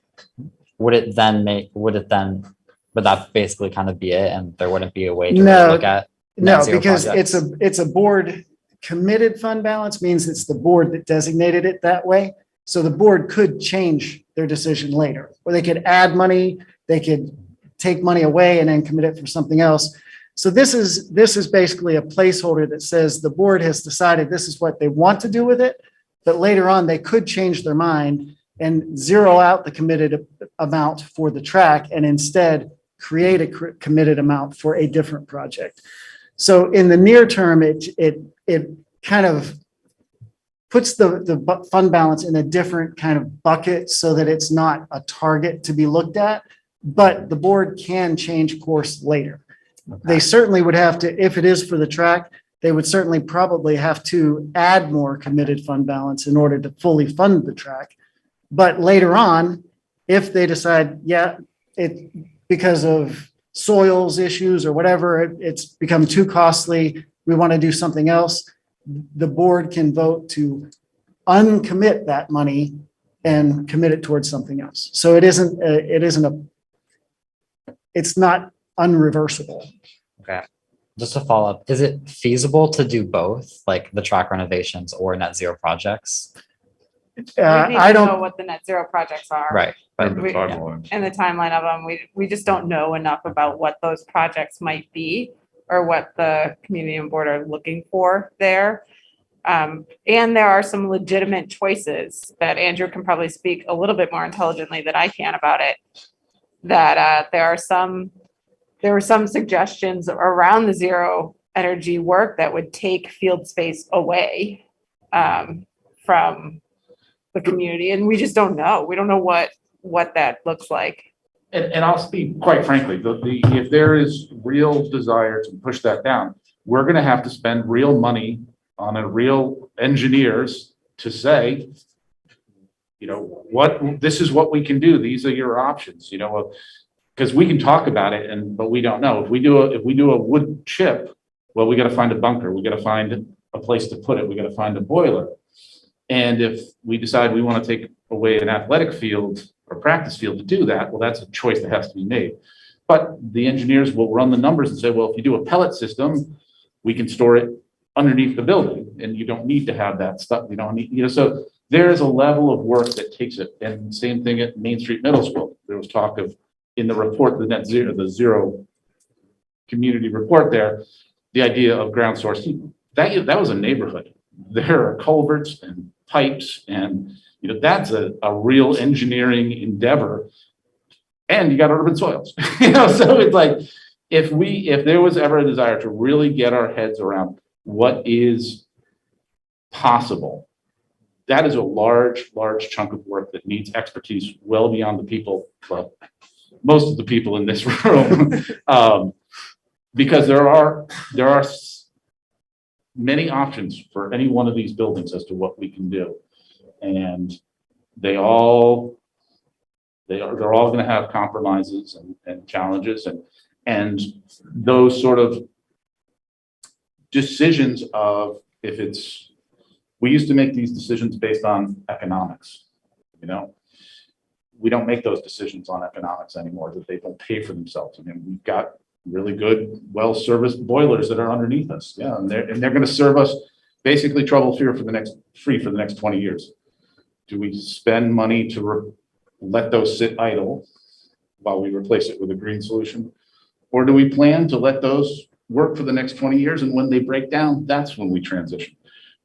would that basically kind of be it, and there wouldn't be a way to really look at net No, zero because projects? it's a board committed fund balance, means it's the board that designated it that way. So the board could change their decision later, or they could add money, they could take money away and then commit it for something else. So this is basically a placeholder that says the board has decided this is what they want to do with it, but later on they could change their mind and zero out the committed amount for the track and instead create a committed amount for a different project. So in the near term, it kind of puts the fund balance in a different kind of bucket so that it's not a target to be looked at, but the board can change course later. Okay. They certainly would have to, if it is for the track, they would certainly probably have to add more committed fund balance in order to fully fund the track. But later on, if they decide, because of soils issues or whatever, it's become too costly, we want to do something else, the board can vote to uncommit that money and commit it towards something else. So it's not unreversible. Okay. Just to follow up, is it feasible to do both, like the track renovations or net zero projects? I don't know what the net zero projects are. Right. And the We- timeline. and the timeline of them, we just don't know enough about what those projects might be or what the community and board are looking for there. And there are some legitimate choices that Andrew can probably speak a little bit more intelligently than I can about it. That there were some suggestions around the zero energy work that would take field space away from the community, and we just don't know. We don't know what that looks like. And I'll speak quite frankly, if there is real desire to push that down, we're gonna have to spend real money on a real engineers to say, this is what we can do. These are your options, because we can talk about it but we don't know. If we do a wood chip, well, we gotta find a bunker. We gotta find a place to put it. We gotta find a boiler. And if we decide we want to take away an athletic field or practice field to do that, well, that's a choice that has to be made. But the engineers will run the numbers and say, well, if you do a pellet system, we can store it underneath the building and you don't need to have that stuff. You don't need, so there is a level of work that takes it. And same thing at Main Street Middle School. There was talk of, in the report, the zero community report there, the idea of ground source heat. That was a neighborhood. There are culverts and pipes and, that's a real engineering endeavor. And you got urban soils, so it's like, if there was ever a desire to really get our heads around what is possible, that is a large chunk of work that needs expertise well beyond the people, well, most of the people in this room. Because there are many options for any one of these buildings as to what we can do. And they're all going to have compromises and challenges and those sort of decisions of we used to make these decisions based on economics, we don't make those decisions on economics anymore, that they don't pay for themselves. I mean, we've got really good, well-serviced boilers that are underneath us. Yeah, and they're going to serve us basically trouble-free for the next 20 years. Do we spend money to let those sit idle while we replace it with a green solution? Or do we plan to let those work for the next 20 years, and when they break down, that's when we transition?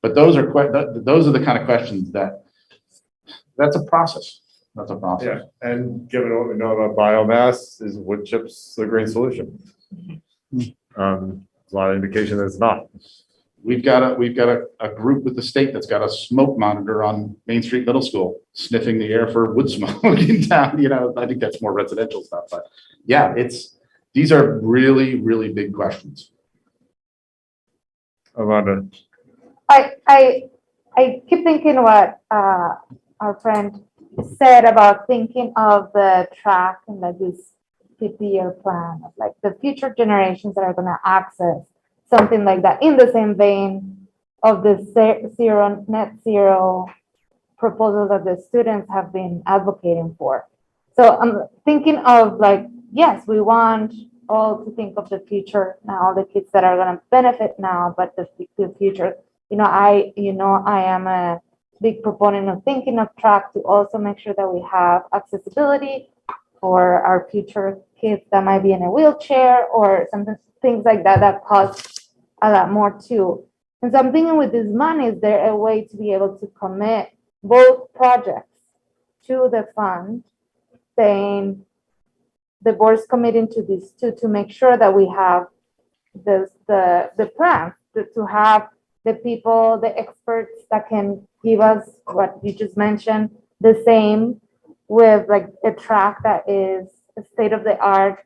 But those are the kind of questions that's a process. That's a process. Yeah, and given what we know about biomass, is wood chips the green solution? There's a lot of indication that it's not. We've got a group with the state that's got a smoke monitor on Main Street Middle School, sniffing the air for wood smoke in town. I think that's more residential stuff, but yeah, these are really, really big questions. Amanda. I keep thinking what our friend said about thinking of the track and like this 50-year plan of like the future generations that are going to access something like that, in the same vein of the net zero proposal that the students have been advocating for. So I'm thinking of like, yes, we want all to think of the future now, the kids that are going to benefit now, but the future, I am a big proponent of thinking of track to also make sure that we have accessibility for our future kids that might be in a wheelchair or something, things like that cost a lot more too. And so I'm thinking with this money, is there a way to be able to commit both projects to the fund, saying the board's committing to these two to make sure that we have the plan to have the people, the experts that can give us what you just mentioned, the same with like a track that is state of the art,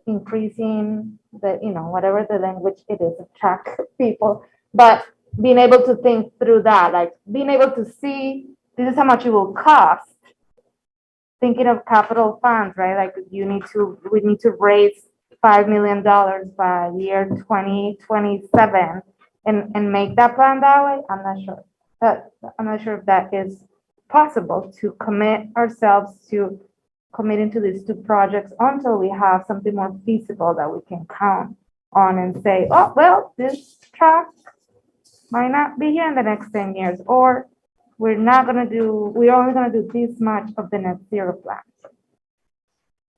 increasing the, whatever the language it is, attract people, but being able to think through that, like being able to see this is how much it will cost. Thinking of capital funds, right? Like we need to raise $5 million by year 2027 and make that plan that way. I'm not sure if that is possible to commit ourselves to committing to these two projects until we have something more feasible that we can count on and say, oh, well, this track might not be here in the next 10 years, or we're only gonna do this much of the net zero plan.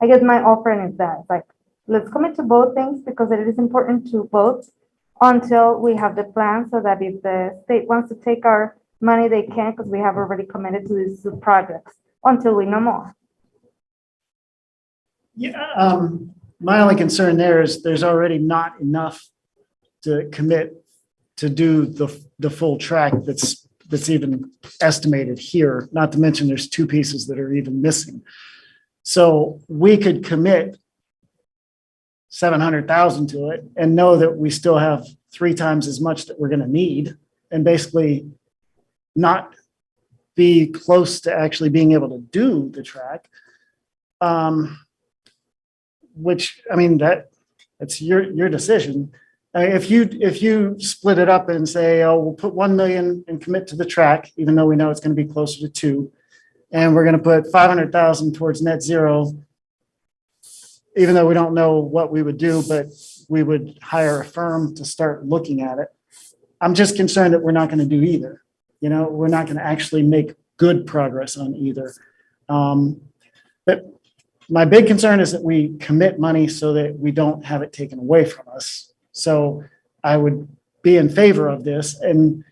I guess my offering is that, it's like, let's commit to both things because it is important to both until we have the plan so that if the state wants to take our money, they can, because we have already committed to these two projects until we know more. Yeah, my only concern there is there's already not enough to commit to do the full track that's even estimated here, not to mention there's two pieces that are even missing. So we could commit 700,000 to it and know that we still have 3 times as much that we're gonna need, and basically not be close to actually being able to do the track. Which, I mean, that's your decision. If you split it up and say, oh, we'll put 1 million and commit to the track, even though we know it's gonna be closer to 2, and we're gonna put 500,000 towards net zero, even though we don't know what we would do, but we would hire a firm to start looking at it. I'm just concerned that we're not gonna do either. You know, we're not gonna actually make good progress on either. But my big concern is that we commit money so that we don't have it taken away from us. So I would be in favor of this. And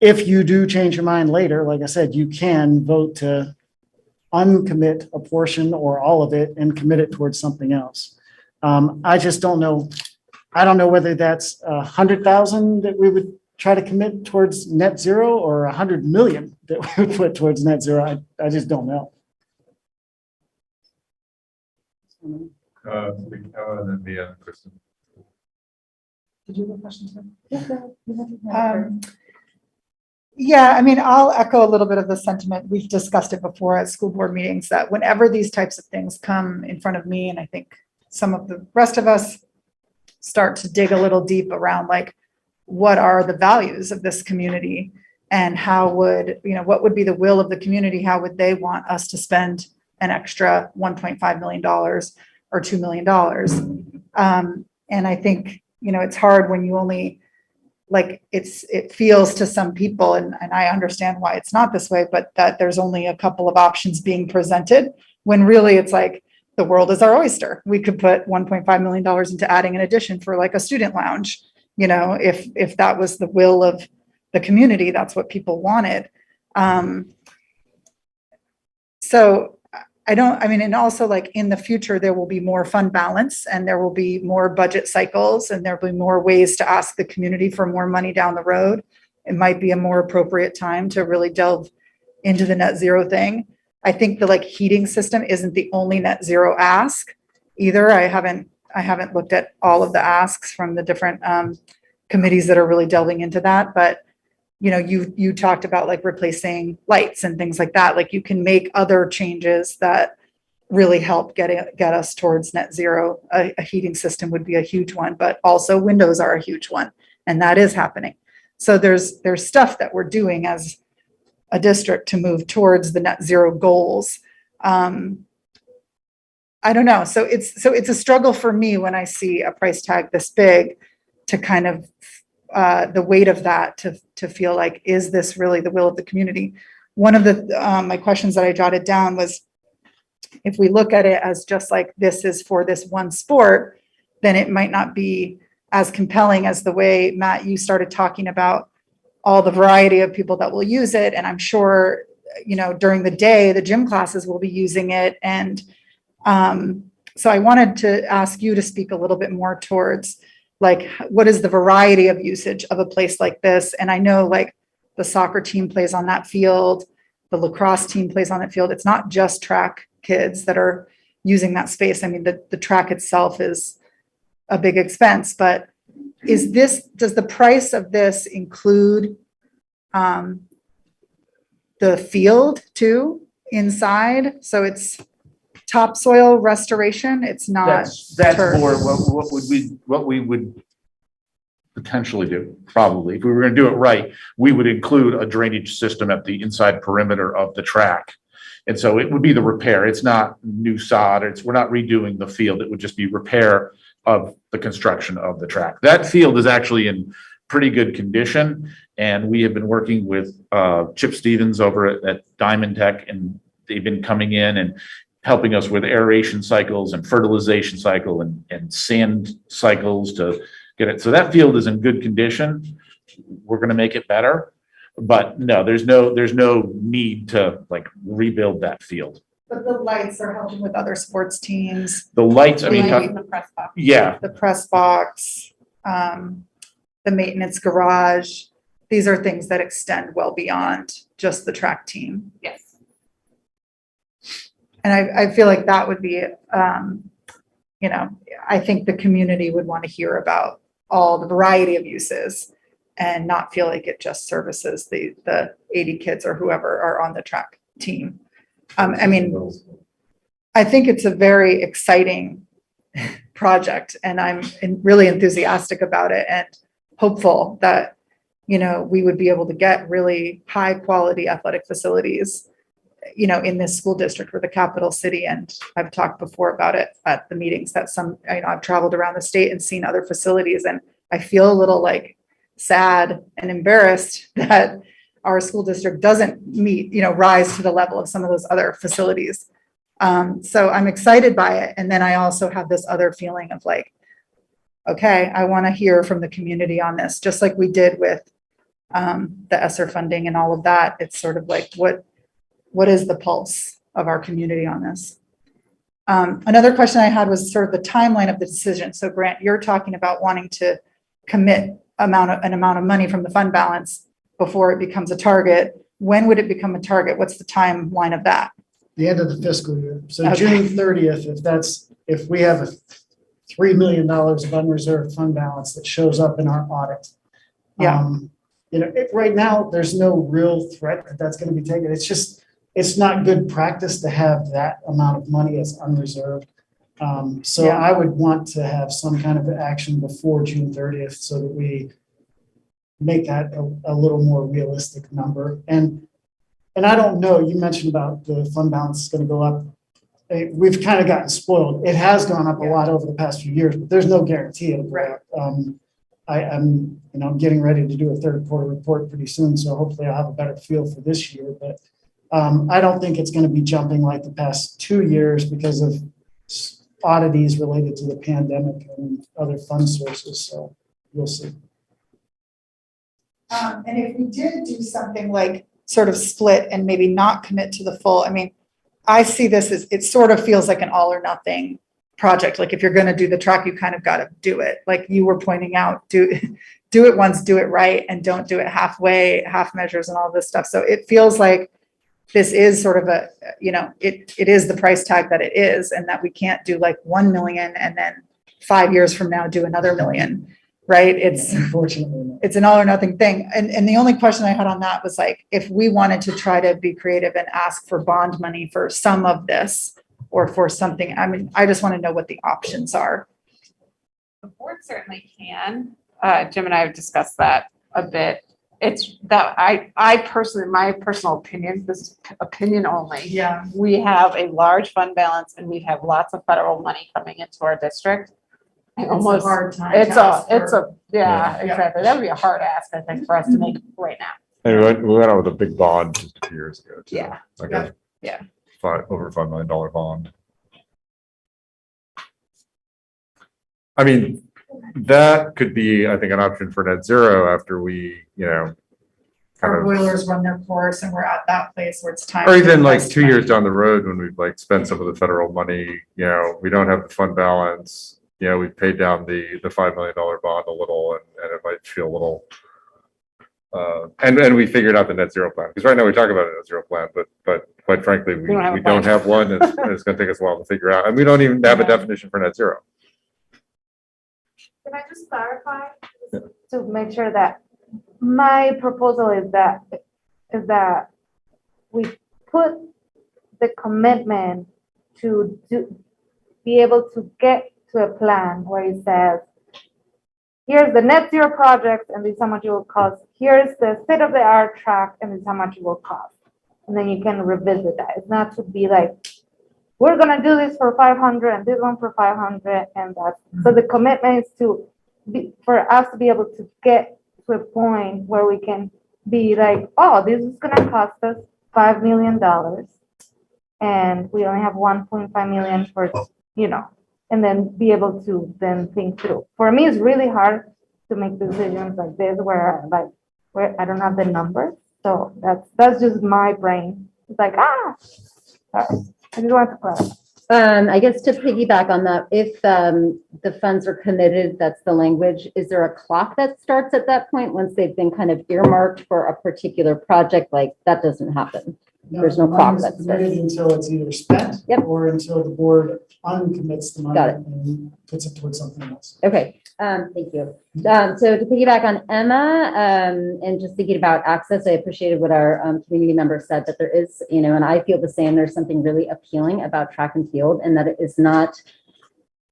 if you do change your mind later, like I said, you can vote to uncommit a portion or all of it and commit it towards something else. I just don't know. I don't know whether that's 100,000 that we would try to commit towards net zero or 100 million that we would put towards net zero. I just don't know. And then the Kristen. Did you have a question, Tim? Yeah, I mean, I'll echo a little bit of the sentiment. We've discussed it before at school board meetings that whenever these types of things come in front of me, and I think some of the rest of us start to dig a little deep around like, what are the values of this community and how would, what would be the will of the community? How would they want us to spend an extra $1.5 million or $2 million? And I think, it's hard when you only, like, it feels to some people, and I understand why it's not this way, but that there's only a couple of options being presented when really it's like, the world is our oyster. We could put $1.5 million into adding an addition for like a student lounge. If that was the will of the community, that's what people wanted. So and also like in the future, there will be more fund balance and there will be more budget cycles and there'll be more ways to ask the community for more money down the road. It might be a more appropriate time to really delve into the net zero thing. I think the heating system isn't the only net zero ask either. I haven't looked at all of the asks from the different committees that are really delving into that, but you talked about like replacing lights and things like that. Like you can make other changes that really help get us towards net zero. A heating system would be a huge one, but also windows are a huge one, and that is happening. So there's stuff that we're doing as a district to move towards the net zero goals. I don't know. So it's a struggle for me when I see a price tag this big to kind of the weight of that to feel like, is this really the will of the community? One of the my questions that I jotted down was, if we look at it as just like this is for this one sport, then it might not be as compelling as the way, Matt, you started talking about all the variety of people that will use it. And I'm sure, during the day, the gym classes will be using it. And so I wanted to ask you to speak a little bit more towards like, what is the variety of usage of a place like this? And I know like the soccer team plays on that field, the lacrosse team plays on that field. It's not just track kids that are using that space. I mean, the track itself is a big expense, but does the price of this include the field too inside? So it's topsoil restoration. It's not. That's turf. for what we would potentially do, probably. If we were gonna do it right, we would include a drainage system at the inside perimeter of the track. And so it would be the repair. It's not new sod. We're not redoing the field. It would just be repair of the construction of the track. That field is actually in pretty good condition. And we have been working with Chip Stevens over at Diamond Tech, and they've been coming in and helping us with aeration cycles and fertilization cycle and sand cycles to get it. So that field is in good condition. We're going to make it better, but no, there's no need to like rebuild that field. But the lights are helping with other sports teams. The lights, I mean, Lighting the press box. yeah, The press box, the maintenance garage. These are things that extend well beyond just the track team. Yes. And I feel like that would be, I think the community would want to hear about all the variety of uses and not feel like it just services the 80 kids or whoever are on the track team. I mean, I think it's a very exciting project and I'm really enthusiastic about it and hopeful that, we would be able to get really high quality athletic facilities, in this school district or the capital city. And I've talked before about it at the meetings that I've traveled around the state and seen other facilities and I feel a little like sad and embarrassed that our school district doesn't meet, rise to the level of some of those other facilities. So I'm excited by it. And then I also have this other feeling of like, okay, I want to hear from the community on this, just like we did with the ESSER funding and all of that. It's sort of like, what is the pulse of our community on this? Another question I had was sort of the timeline of the decision. So Grant, you're talking about wanting to commit an amount of money from the fund balance before it becomes a target. When would it become a target? What's the timeline of that? The end of the fiscal year. So Okay. June 30th, if we have $3 million of unreserved fund balance that shows up in our audit. Yeah. Right now, there's no real threat that that's going to be taken. It's not good practice to have that amount of money as unreserved. So Yeah. I would want to have some kind of action before June 30th so that we make that a little more realistic number. And I don't know, you mentioned about the fund balance is going to go up. We've kind of gotten spoiled. It has gone up a lot over the past few years, but there's no guarantee it'll go up. I'm getting ready to do a third quarter report pretty soon, so hopefully I'll have a better feel for this year. But I don't think it's going to be jumping like the past 2 years because of oddities related to the pandemic and other fund sources. So we'll see. And if we did do something like sort of split and maybe not commit to the full, I mean, I see this as, it sort of feels like an all or nothing project. Like if you're going to do the track, you kind of got to do it. Like you were pointing out, do it once, do it right, and don't do it halfway, half measures and all this stuff. So it feels like this is sort of a, it is the price tag that it is, and that we can't do like 1 million and then 5 years from now do another million, right? Unfortunately. It's an all or nothing thing. And the only question I had on that was like, if we wanted to try to be creative and ask for bond money for some of this or for something, I mean, I just want to know what the options are. The board certainly can. Jim and I have discussed that a bit. It's that I personally, my personal opinion, this is opinion only. Yeah. We have a large fund balance and we have lots of federal money coming into our district. It's Almost, a hard time. yeah, exactly. That would be a hard ask, I think, for us to make right now. And we went out with a big bond just a few years ago too. Yeah. Like Yeah. over $5 million bond. I mean, that could be, I think, an option for net zero after we, Our kind of, boilers run their course and we're at that place where it's time. or to even like invest 2 money. years down the road when we've like spent some of the federal money, we don't have the fund balance. We've paid down the $5 million bond a little and it might feel a little, and we figured out the net zero plan. Because right now we talk about a net zero plan, but quite frankly, we don't have a don't plan. have one. And it's going to take us a while to figure out. And we don't even have a definition for net zero. Can I just clarify to make sure that my proposal is that we put the commitment to be able to get to a plan where it says, here's the net zero project and this is how much it will cost. Here's the state of the art track and this is how much it will cost. And then you can revisit that. It's not to be like, we're gonna do this for 500 and this one for 500 and that. So the commitment is for us to be able to get to a point where we can be like, oh, this is gonna cost us $5 million. And we only have 1.5 million for, and then be able to then think through. For me, it's really hard to make decisions like this where I don't have the numbers. So that's just my brain. It's like, sorry. I just want to clarify. I guess to piggyback on that, if the funds are committed, that's the language, is there a clock that starts at that point once they've been kind of earmarked for a particular project? Like, that doesn't happen. There's no clock that starts. Until it's either spent. Yep. Or until the board uncommits the money. Got it. And puts it towards something else. Okay, thank you. So to piggyback on Emma, and just thinking about access, I appreciated what our community member said, that there is, and I feel the same, there's something really appealing about track and field, and that it is not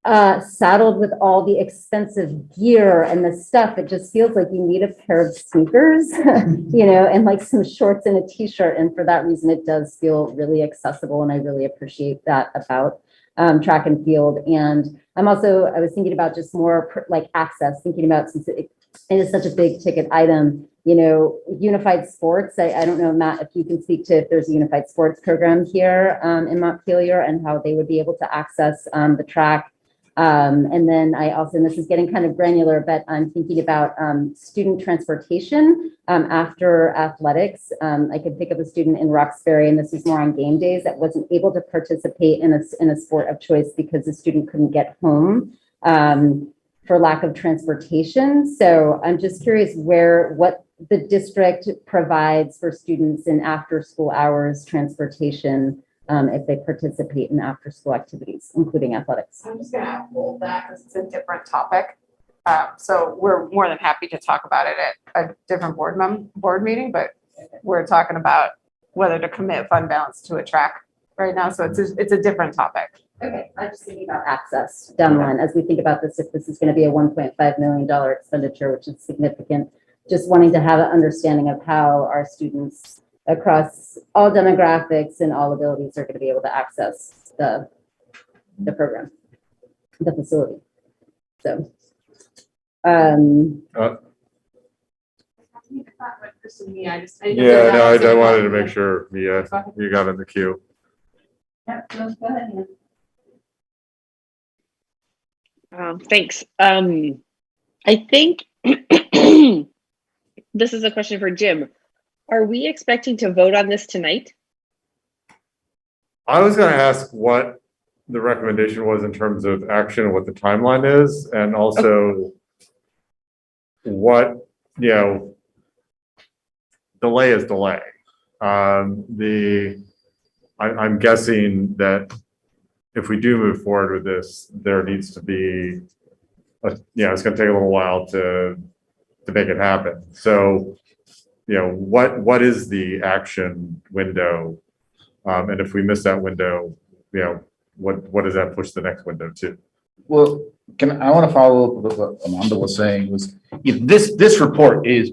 saddled with all the expensive gear and the stuff. It just feels like you need a pair of sneakers, and like some shorts and a t-shirt. And for that reason, it does feel really accessible. And I really appreciate that about track and field. And I was thinking about just more like access, thinking about, since it is such a big ticket item, unified sports. I don't know, Matt, if you can speak to if there's a unified sports program here in Montpelier and how they would be able to access the track. And then I also, and this is getting kind of granular, but I'm thinking about student transportation after athletics. I could pick up a student in Roxbury, and this is more on game days, that wasn't able to participate in a sport of choice because the student couldn't get home for lack of transportation. So I'm just curious what the district provides for students in after school hours transportation if they participate in after school activities, including athletics. I'm just gonna hold that because it's a different topic. So we're more than happy to talk about it at a different board meeting, but we're talking about whether to commit fund balance to a track right now. So it's a different topic. Okay, I'm just thinking about access down the line as we think about this, if this is going to be a $1.5 million expenditure, which is significant, just wanting to have an understanding of how our students across all demographics and all abilities are going to be able to access the program, the facility. So, Yeah, no, I wanted to make sure, Mia, you got in the queue. Yep, go ahead. Thanks. I think this is a question for Jim. Are we expecting to vote on this tonight? I was gonna ask what the recommendation was in terms of action and what the timeline is, and also what, delay is delay. I'm guessing that if we do move forward with this, there needs to be, it's gonna take a little while to make it happen. So, what is the action window? And if we miss that window, what does that push the next window to? Well, I want to follow up with what Amanda was saying was, this report is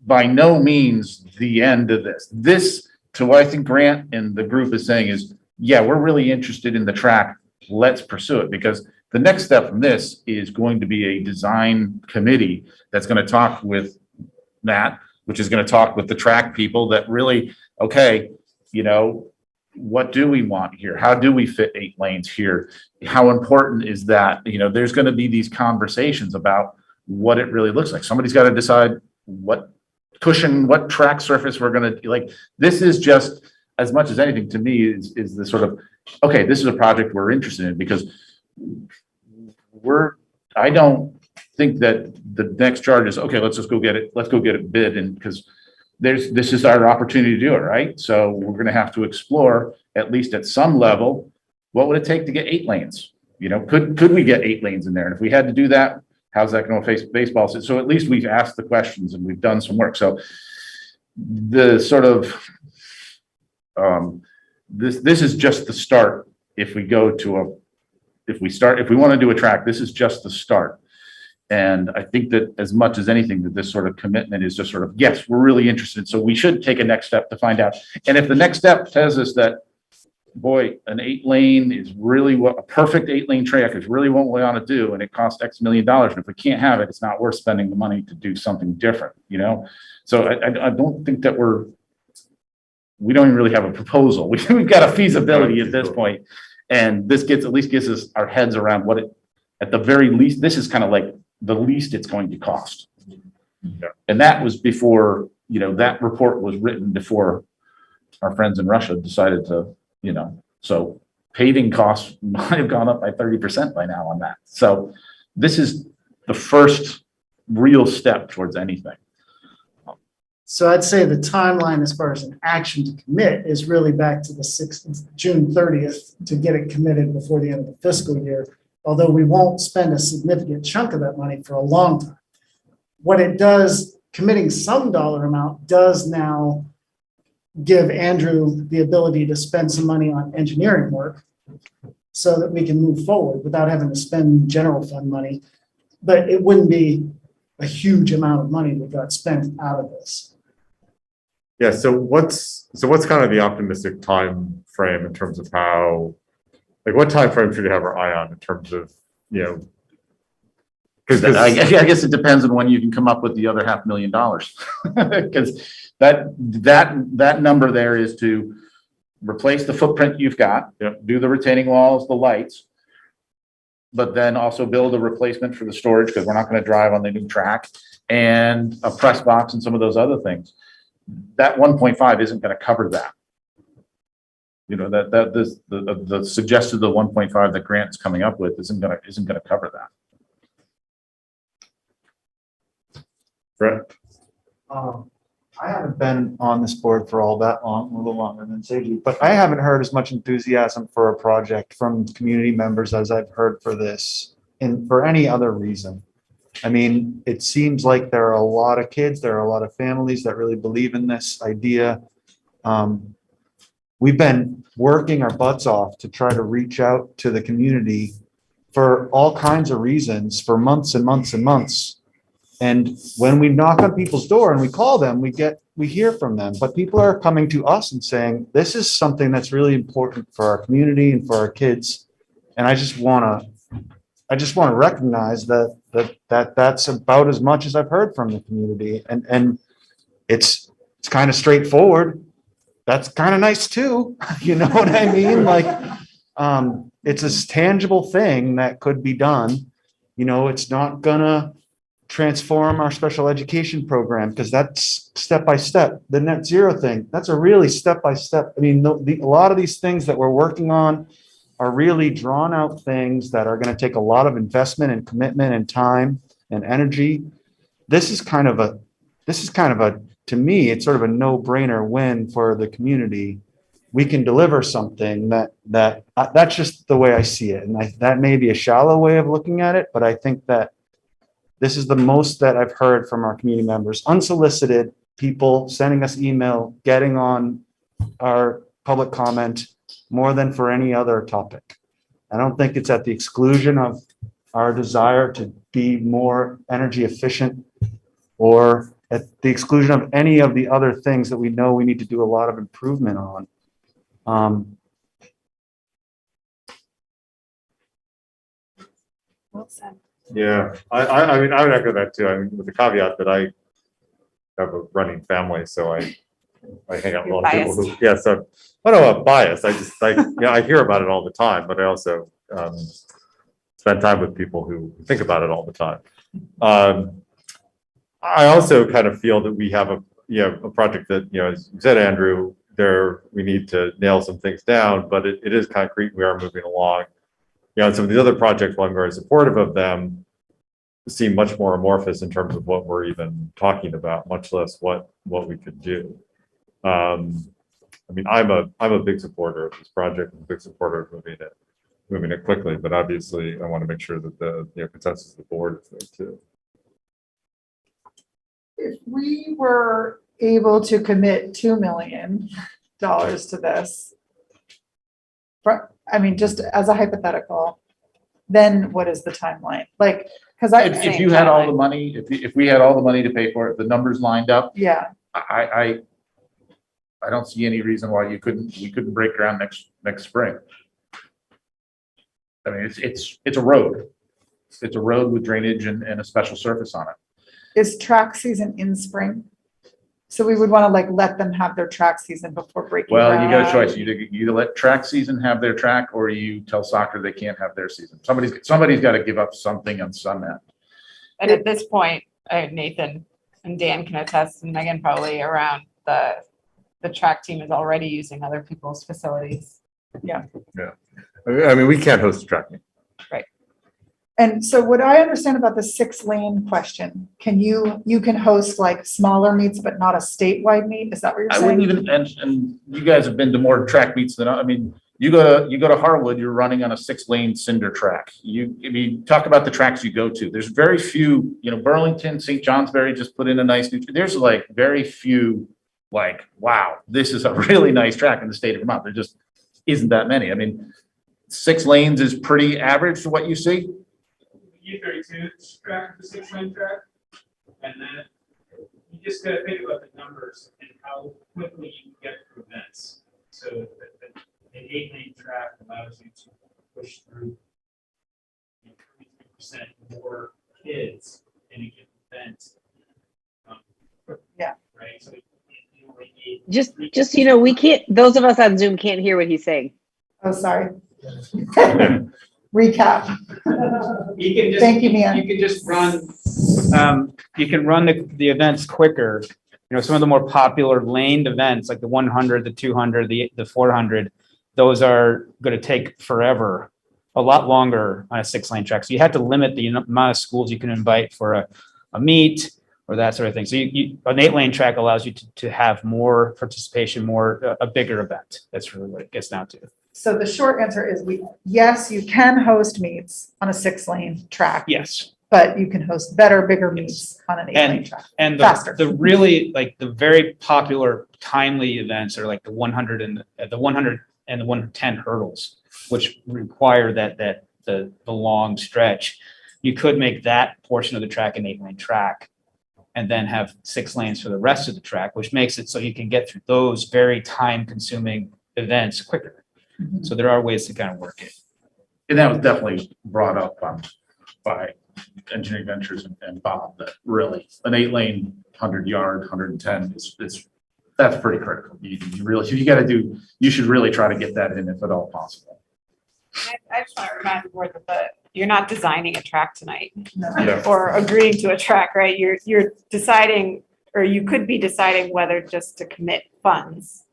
by no means the end of this. This, to what I think Grant and the group is saying is, yeah, we're really interested in the track. Let's pursue it, because the next step from this is going to be a design committee that's going to talk with Matt, which is going to talk with the track people that really, okay, what do we want here? How do we fit 8 lanes here? How important is that? There's going to be these conversations about what it really looks like. Somebody's got to decide what cushion, what track surface we're going to like. This is just, as much as anything to me, is the sort of, okay, this is a project we're interested in, because I don't think that the next charge is, okay, let's just go get it. Let's go get it bid. And because this is our opportunity to do it, right? So we're going to have to explore, at least at some level, what would it take to get 8 lanes? Could we get 8 lanes in there? And if we had to do that, how's that going to face baseball? So at least we've asked the questions and we've done some work. So the sort of, this is just the start. If we want to do a track, this is just the start. And I think that as much as anything, that this sort of commitment is just sort of, yes, we're really interested. So we should take a next step to find out. And if the next step tells us that boy, an 8-lane is really what, a perfect 8-lane track is really what we want to do, and it costs X million dollars. And if we can't have it, it's not worth spending the money to do something different, you know? So I don't think that we don't even really have a proposal. We've got a feasibility at this point. And this at least gives us our heads around what it, at the very least, this is kind of like the least it's going to cost. Yeah. And that was before, you know, that report was written before our friends in Russia decided to, you know, so paving costs might have gone up by 30% by now on that. So this is the first real step towards anything. So I'd say the timeline as far as an action to commit is really back to the June 30th to get it committed before the end of the fiscal year, although we won't spend a significant chunk of that money for a long time. What it does, committing some dollar amount does now give Andrew the ability to spend some money on engineering work so that we can move forward without having to spend general fund money. But it wouldn't be a huge amount of money that got spent out of this. Yeah, so what's kind of the optimistic time frame in terms of how, like, what time frame should we have our eye on in terms of, you know? Because I guess it depends on when you can come up with the other $500,000. Because that number there is to replace the footprint you've got, do the retaining walls, the lights, but then also build a replacement for the storage, because we're not going to drive on the new track, and a press box and some of those other things. That 1.5 isn't going to cover that. You know, the suggested the 1.5 that Grant is coming up with isn't going to cover that. Right. I haven't been on this board for all that long, a little longer than Seiji, but I haven't heard as much enthusiasm for a project from community members as I've heard for this, and for any other reason. I mean, it seems like there are a lot of kids, there are a lot of families that really believe in this idea. We've been working our butts off to try to reach out to the community for all kinds of reasons for months and months and months. And when we knock on people's door and we call them, we hear from them, but people are coming to us and saying, this is something that's really important for our community and for our kids. And I just want to recognize that's about as much as I've heard from the community. And it's kind of straightforward. That's kind of nice too. You know what I mean? Like, it's a tangible thing that could be done. You know, it's not gonna transform our special education program, because that's step by step. The net zero thing, that's a really step by step. I mean, a lot of these things that we're working on are really drawn out things that are going to take a lot of investment and commitment and time and energy. This is kind of a, to me, it's sort of a no-brainer win for the community. We can deliver something that's just the way I see it. And that may be a shallow way of looking at it, but I think that this is the most that I've heard from our community members, unsolicited people sending us email, getting on our public comment more than for any other topic. I don't think it's at the exclusion of our desire to be more energy efficient, or at the exclusion of any of the other things that we know we need to do a lot of improvement on. Well said. Yeah, I mean, I would echo that too. I mean, with the caveat that I have a running family, so I hang out with a lot of people who, yeah, so I don't know about bias. I hear about it all the time, but I also spend time with people who think about it all the time. I also kind of feel that we have a project that, you know, as you said, Andrew, we need to nail some things down, but it is concrete. We are moving along. You know, and some of the other projects, while I'm very supportive of them, seem much more amorphous in terms of what we're even talking about, much less what we could do. I mean, I'm a big supporter of this project, I'm a big supporter of moving it quickly, but obviously I want to make sure that the consensus of the board is there too. If we were able to commit $2 million to this, I mean, just as a hypothetical, then what is the timeline? Like, because If you had all the money, if we had all the money to pay for it, the numbers lined up, yeah, I I don't see any reason why we couldn't break ground next spring. I mean, it's a road. It's a road with drainage and a special surface on it. Is track season in spring? So we would want to like let them have their track season before breaking Well, you got a ground. choice. You either let track season have their track, or you tell soccer they can't have their season. Somebody's got to give up something on some end. And at this point, Nathan and Dan can attest, and Megan probably, around the track team is already using other people's facilities. Yeah. I mean, we can't host a track meet. And so what I understand about the 6-lane question, you can host like smaller meets, but not a statewide meet? Is that what you're I saying? wouldn't even, and you guys have been to more track meets than I mean, you go to Harwood, you're running on a 6-lane cinder track. Talk about the tracks you go to. There's very few, Burlington, St. Johnsbury just put in a nice there's like very few, like, wow, this is a really nice track in the state of Vermont. There just isn't that many. I mean, 6 lanes is pretty average to what you see. U32 track, the 6-lane track, and then you just gotta think about the numbers and how quickly you can get through events. So the 8-lane track allows you to push through 33% more kids in a given event. Yeah. Right. So you only need Just we can't. Those of us on Zoom can't hear what he's saying. Oh, sorry. Recap. You can just, Thank you, Mia. You can just run, you can run the events quicker. Some of the more popular laned events, like the 100, the 200, the 400, those are going to take forever, a lot longer on a 6-lane track. So you have to limit the amount of schools you can invite for a meet or that sort of thing. So an 8-lane track allows you to have more participation, a bigger event. That's really what it gets down to. So the short answer is yes, you can host meets on a 6-lane track. Yes. But you can host better, bigger meets on an 8-lane track. And Faster. the really, like, the very popular timely events are like the 100 and the 110 hurdles, which require the long stretch. You could make that portion of the track an 8-lane track and then have 6 lanes for the rest of the track, which makes it so you can get through those very time-consuming events quicker. So there are ways to kind of work it. And that was definitely brought up by Engineering Ventures and Bob, that really an 8-lane, 100-yard, 110 that's pretty critical. You really, if you got to do, you should really try to get that in if at all possible. I just want to remind the board that you're not designing a track tonight Yeah. or agreeing to a track, right? You're deciding, or you could be deciding whether just to commit funds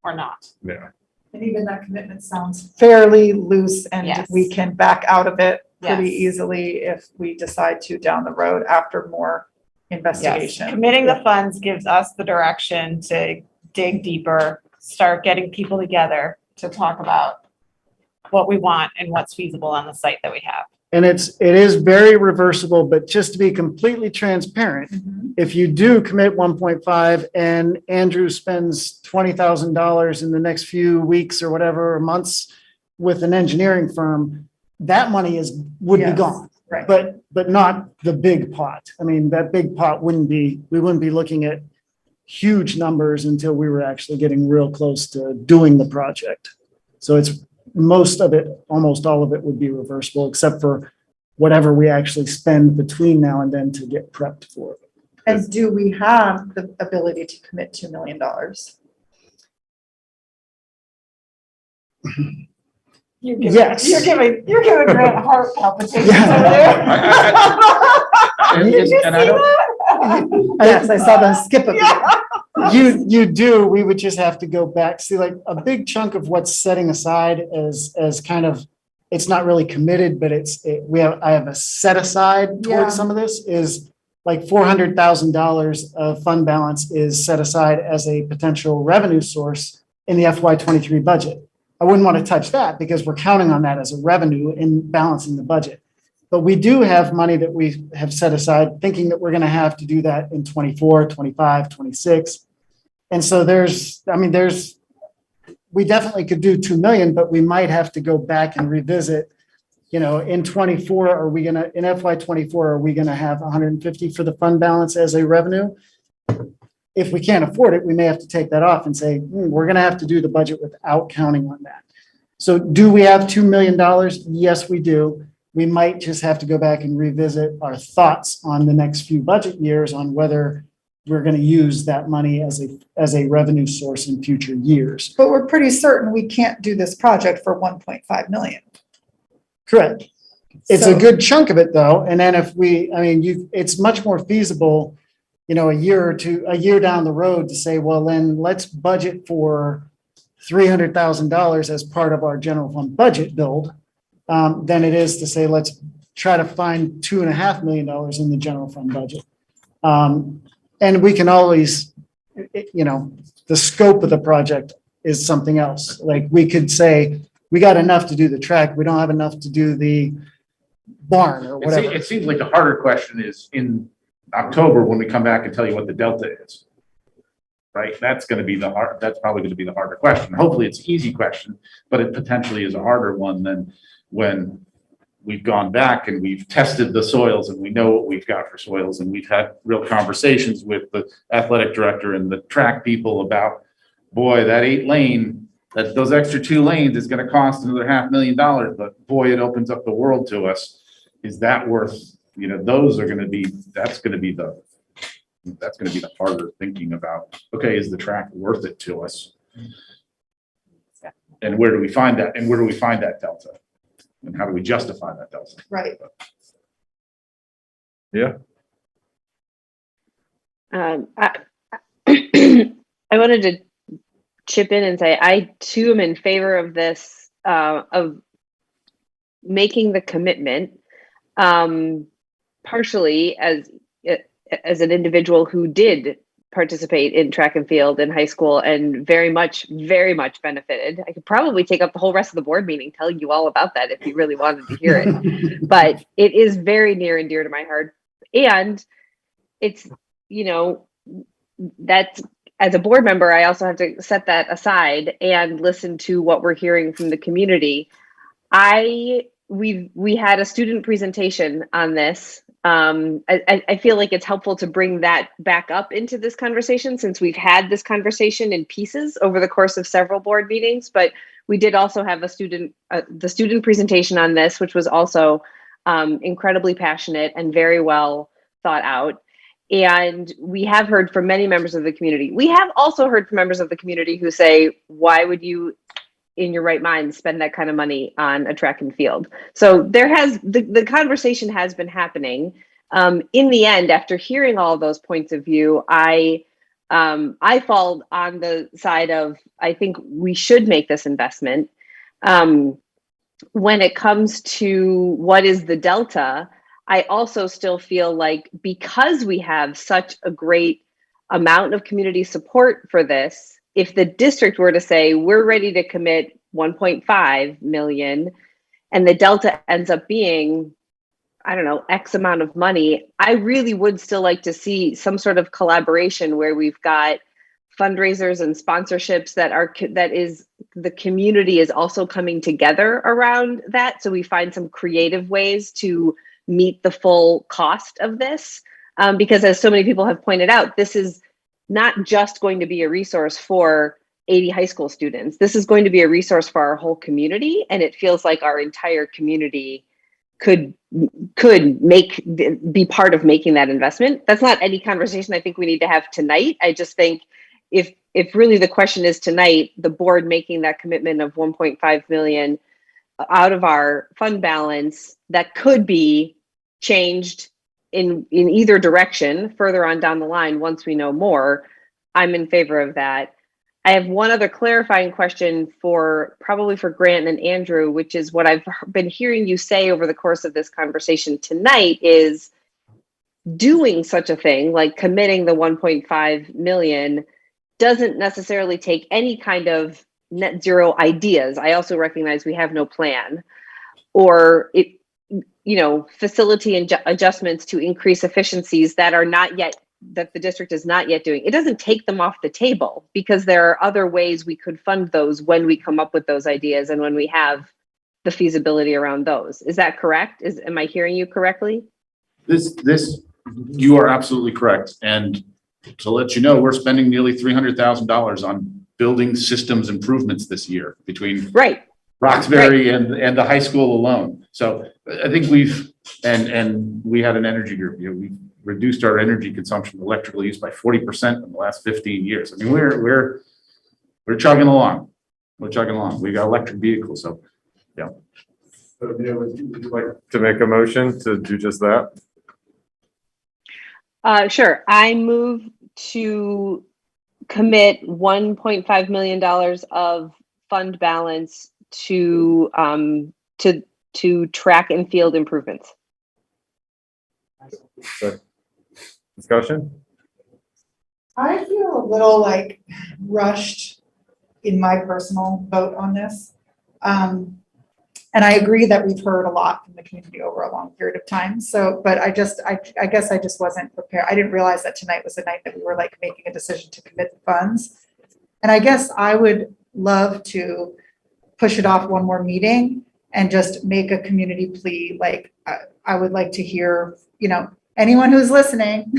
or not. Yeah. And even that commitment sounds fairly loose and Yes. we can back out of it pretty Yes. easily if we decide to down the road after more investigation. Yes. Committing the funds gives us the direction to dig deeper, start getting people together to talk about what we want and what's feasible on the site that we have. And it is very reversible, but just to be completely transparent, if you do commit 1.5 and Andrew spends $20,000 in the next few weeks or whatever, or months with an engineering firm, that money would be Yes, gone. right. But not the big pot. I mean, that big pot we wouldn't be looking at huge numbers until we were actually getting real close to doing the project. So it's most of it, almost all of it would be reversible, except for whatever we actually spend between now and then to get prepped for it. And do we have the ability to commit $2 million? Yes. You're giving Grant heart palpitations over Yeah. there. Did you see And I don't- that? Yes, I saw the skip of it. You do, we would just have to go back, see, like, a big chunk of what's setting aside as kind of, it's not really committed, but I have a set aside Yeah. towards some of this is like $400,000 of fund balance is set aside as a potential revenue source in the FY23 budget. I wouldn't want to touch that because we're counting on that as a revenue in balancing the budget. But we do have money that we have set aside thinking that we're going to have to do that in 24, 25, 26. And so we definitely could do 2 million, but we might have to go back and revisit, in 24, in FY24, are we going to have 150 for the fund balance as a revenue? if we can't afford it, we may have to take that off and say, we're gonna have to do the budget without counting on that. So do we have $2 million? Yes, we do. We might just have to go back and revisit our thoughts on the next few budget years on whether we're gonna use that money as a revenue source in future years. But we're pretty certain we can't do this project for 1.5 million. Correct. It's So- a good chunk of it though. And then if it's much more feasible, a year down the road to say, well, then let's budget for $300,000 as part of our general fund budget build, than it is to say, let's try to find $2.5 million in the general fund budget. And we can always, the scope of the project is something else. Like we could say, we got enough to do the track. We don't have enough to do the barn or whatever. It seems like the harder question is in October when we come back and tell you what the delta is. Right? That's probably going to be the harder question. Hopefully it's an easy question, but it potentially is a harder one than when we've gone back and we've tested the soils and we know what we've got for soils and we've had real conversations with the athletic director and the track people about, boy, that 8-lane, those extra 2 lanes is going to cost another $500,000, but boy, it opens up the world to us. Is that worth, those are going to be, that's going to be the harder thinking about, okay, is the track worth it to us? And where do we find that? And where do we find that delta? And how do we justify that delta? Right. Yeah. I wanted to chip in and say, I too am in favor of this, of making the commitment, partially as an individual who did participate in track and field in high school and very much benefited. I could probably take up the whole rest of the board meeting telling you all about that if you really wanted to hear it. But it is very near and dear to my heart. And it's, that's, as a board member, I also have to set that aside and listen to what we're hearing from the community. We had a student presentation on this. I feel like it's helpful to bring that back up into this conversation since we've had this conversation in pieces over the course of several board meetings, but we did also have the student presentation on this, which was also incredibly passionate and very well thought out. And we have heard from many members of the community. We have also heard from members of the community who say, why would you in your right mind spend that kind of money on a track and field? So the conversation has been happening. In the end, after hearing all of those points of view, I fall on the side of, I think we should make this investment. When it comes to what is the delta, I also still feel like because we have such a great amount of community support for this, if the district were to say, we're ready to commit 1.5 million and the delta ends up being, I don't know, X amount of money, I really would still like to see some sort of collaboration where we've got fundraisers and sponsorships that is the community is also coming together around that. So we find some creative ways to meet the full cost of this. Because as so many people have pointed out, this is not just going to be a resource for 80 high school students. This is going to be a resource for our whole community. And it feels like our entire community could be part of making that investment. That's not any conversation I think we need to have tonight. I just think if really the question is tonight, the board making that commitment of 1.5 million out of our fund balance, that could be changed in either direction further on down the line once we know more, I'm in favor of that. I have one other clarifying question probably for Grant and Andrew, which is what I've been hearing you say over the course of this conversation tonight is doing such a thing, like committing the 1.5 million, doesn't necessarily take any kind of net zero ideas. I also recognize we have no plan, or facility and adjustments to increase efficiencies that the district is not yet doing. It doesn't take them off the table because there are other ways we could fund those when we come up with those ideas and when we have the feasibility around those. Is that correct? Am I hearing you correctly? You are absolutely correct. And to let you know, we're spending nearly $300,000 on building systems improvements this year between Right. Roxbury and the high school alone. So I think and we had an energy group, we've reduced our energy consumption, electrical use by 40% in the last 15 years. I mean, we're chugging along. We're chugging along. We got electric vehicles, so, yeah. So, would you like to make a motion to do just that? Sure. I move to commit $1.5 million of fund balance to track and field improvements. Discussion? I feel a little like rushed in my personal vote on this. And I agree that we've heard a lot from the community over a long period of time. So, but I guess I just wasn't prepared. I didn't realize that tonight was the night that we were like making a decision to commit the funds. And I guess I would love to push it off one more meeting and just make a community plea. Like, I would like to hear, anyone who's listening,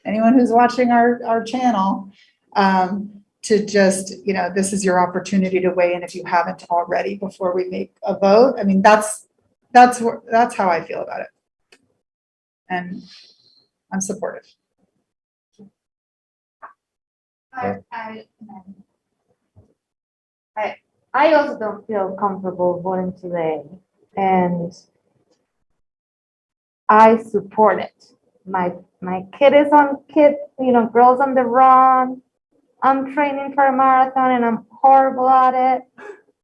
anyone who's watching our channel, to just, this is your opportunity to weigh in if you haven't already before we make a vote. I mean, that's how I feel about it. And I'm supportive. I also don't feel comfortable voting today, and I support it. My kid is on Girls on the Run. I'm training for a marathon and I'm horrible at it.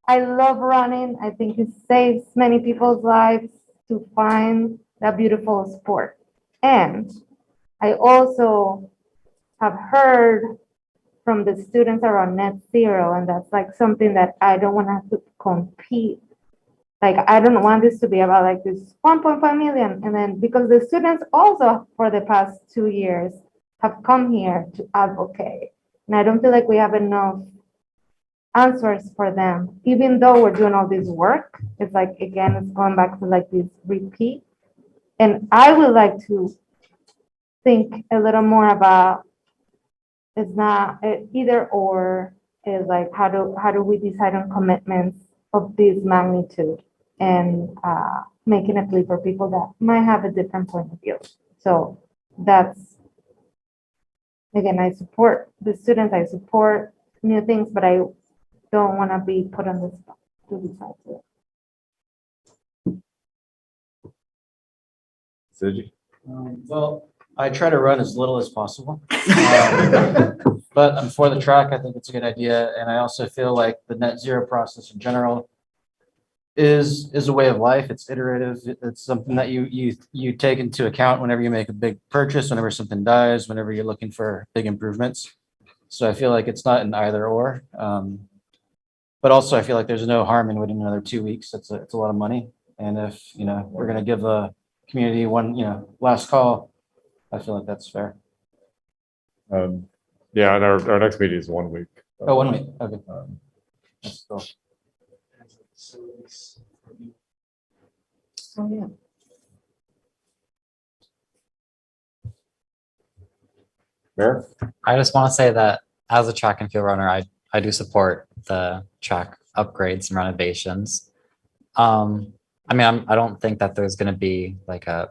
I love running. I think it saves many people's lives to find that beautiful sport. And I also have heard from the students around net zero, and that's like something that I don't want to have to compete. Like, I don't want this to be about like this 1.5 million. And then because the students also for the past 2 years have come here to advocate. And I don't feel like we have enough answers for them, even though we're doing all this work. It's like, again, it's going back to like this repeat. And I would like to think a little more about, it's not either or, is like, how do we decide on commitments of this magnitude and making a plea for people that might have a different point of view. So that's, again, I support the students, I support new things, but I don't want to be put on the spot to decide it. Well, I try to run as little as possible. But I'm for the track. I think it's a good idea. And I also feel like the net zero process in general is a way of life. It's iterative. It's something that you take into account whenever you make a big purchase, whenever something dies, whenever you're looking for big improvements. So I feel like it's not an either or. But also I feel like there's no harm in waiting another 2 weeks. It's a lot of money. And if, we're going to give the community one, last call, I feel like that's fair. Yeah, and our next meeting is 1 week. Oh, 1 week. Okay. That's cool. Oh, yeah. Mayor? I just want to say that as a track and field runner, I do support the track upgrades and renovations. I don't think that there's going to be like a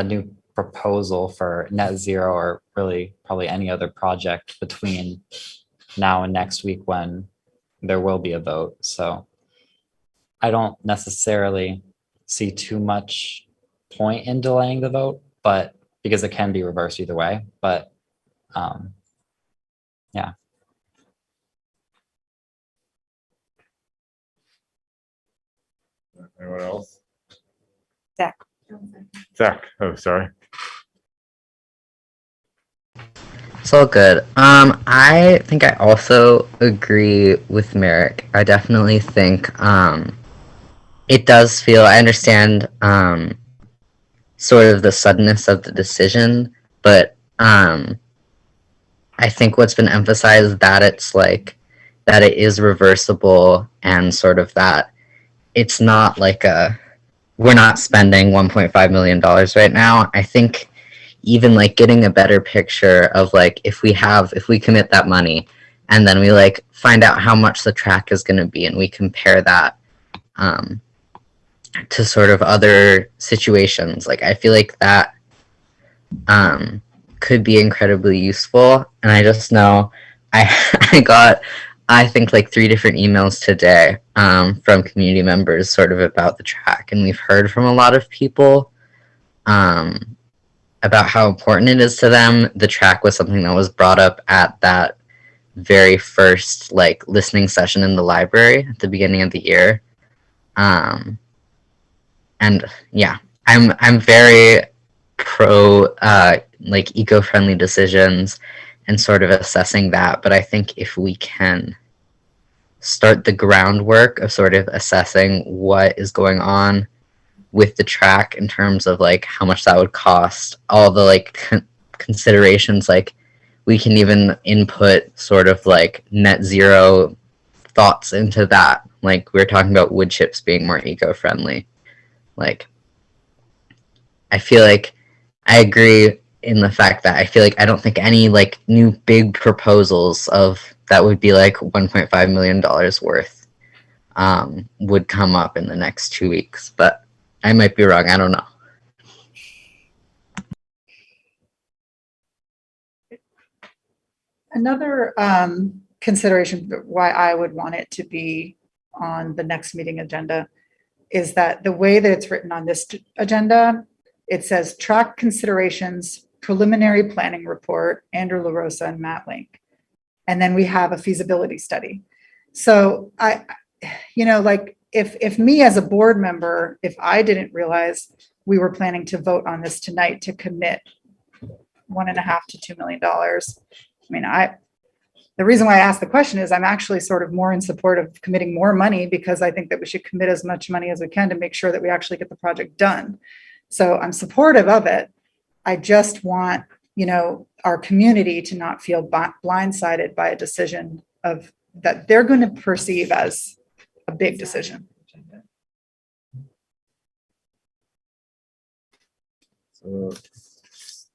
new proposal for net zero or really probably any other project between now and next week when there will be a vote. So I don't necessarily see too much point in delaying the vote, but because it can be reversed either way. But yeah. Anyone else? Zach. Zach, oh, sorry. It's all good. I think I also agree with Merrick. I definitely think it does feel, I understand sort of the suddenness of the decision, but I think what's been emphasized that it's like that it is reversible and sort of that it's not like we're not spending $1.5 million right now. I think even like getting a better picture of like if we commit that money and then we like find out how much the track is going to be and we compare that to sort of other situations. Like I feel like that could be incredibly useful. And I just know I got, I think like 3 different emails today from community members sort of about the track. And we've heard from a lot of people about how important it is to them. The track was something that was brought up at that very first like listening session in the library at the beginning of the year. And yeah, I'm very pro like eco-friendly decisions and sort of assessing that. But I think if we can start the groundwork of sort of assessing what is going on with the track in terms of like how much that would cost, all the like considerations, like we can even input sort of like net zero thoughts into that. Like we were talking about wood chips being more eco-friendly. Like I feel like I agree in the fact that I feel like I don't think any like new big proposals of that would be like $1.5 million worth would come up in the next 2 weeks, but I might be wrong. I don't know. Another consideration why I would want it to be on the next meeting agenda is that the way that it's written on this agenda, it says track considerations, preliminary planning report, Andrew LaRosa and Matt Link. And then we have a feasibility study. So I, you know, like if me as a board member, if I didn't realize we were planning to vote on this tonight to commit $1.5 to $2 million. I mean, the reason why I asked the question is I'm actually sort of more in support of committing more money because I think that we should commit as much money as we can to make sure that we actually get the project done. So I'm supportive of it. I just want, you know, our community to not feel blindsided by a decision of that they're going to perceive as a big decision. So,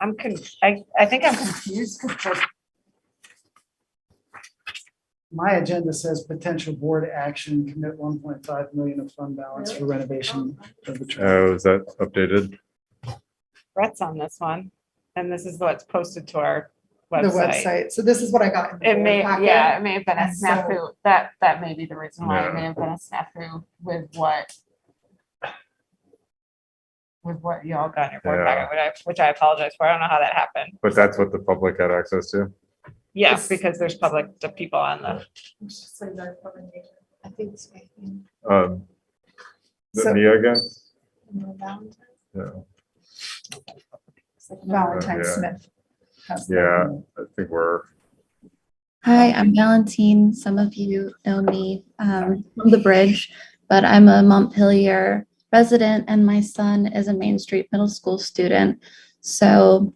I think I'm confused. My agenda says potential board action, commit 1.5 million of fund balance for renovation of the track. oh, is that updated? Brett's on this one, and this is what's posted to our The website. website. So this is what I got in the It board may, packet. yeah, it may have been a And so- snafu. That may be the reason why it Yeah. may have been a snafu with what y'all got in your board Yeah. packet, which I apologize for. I don't know how that happened. But that's what the public had access to? Yes, because there's public to people on the. I think so. The Mia again? Yeah, Valentine Yeah. Smith. has that. yeah, I think we're, Hi, I'm Valentine. Some of you know me from the bridge, but I'm a Montpelier resident and my son is a Main Street Middle School student. So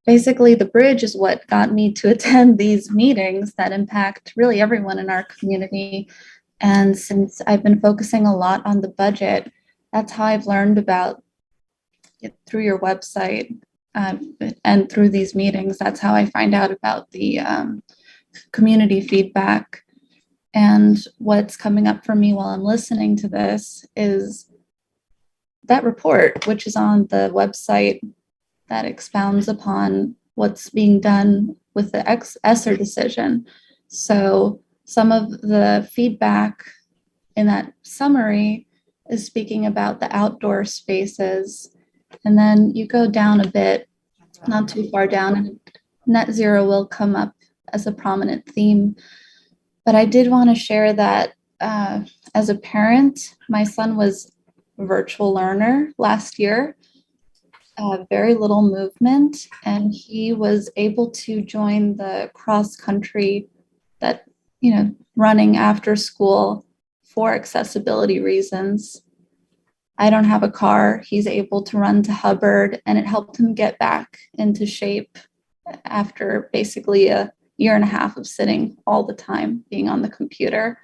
basically the bridge is what got me to attend these meetings that impact really everyone in our community. And since I've been focusing a lot on the budget, that's how I've learned about it through your website and through these meetings. That's how I find out about the community feedback. And what's coming up for me while I'm listening to this is that report, which is on the website that expounds upon what's being done with the ESSER decision. So some of the feedback in that summary is speaking about the outdoor spaces. And then you go down a bit, not too far down, and net zero will come up as a prominent theme. But I did want to share that as a parent, my son was a virtual learner last year, very little movement, and he was able to join the cross country that, you know, running after school for accessibility reasons. I don't have a car. He's able to run to Hubbard, and it helped him get back into shape after basically a year and a half of sitting all the time, being on the computer.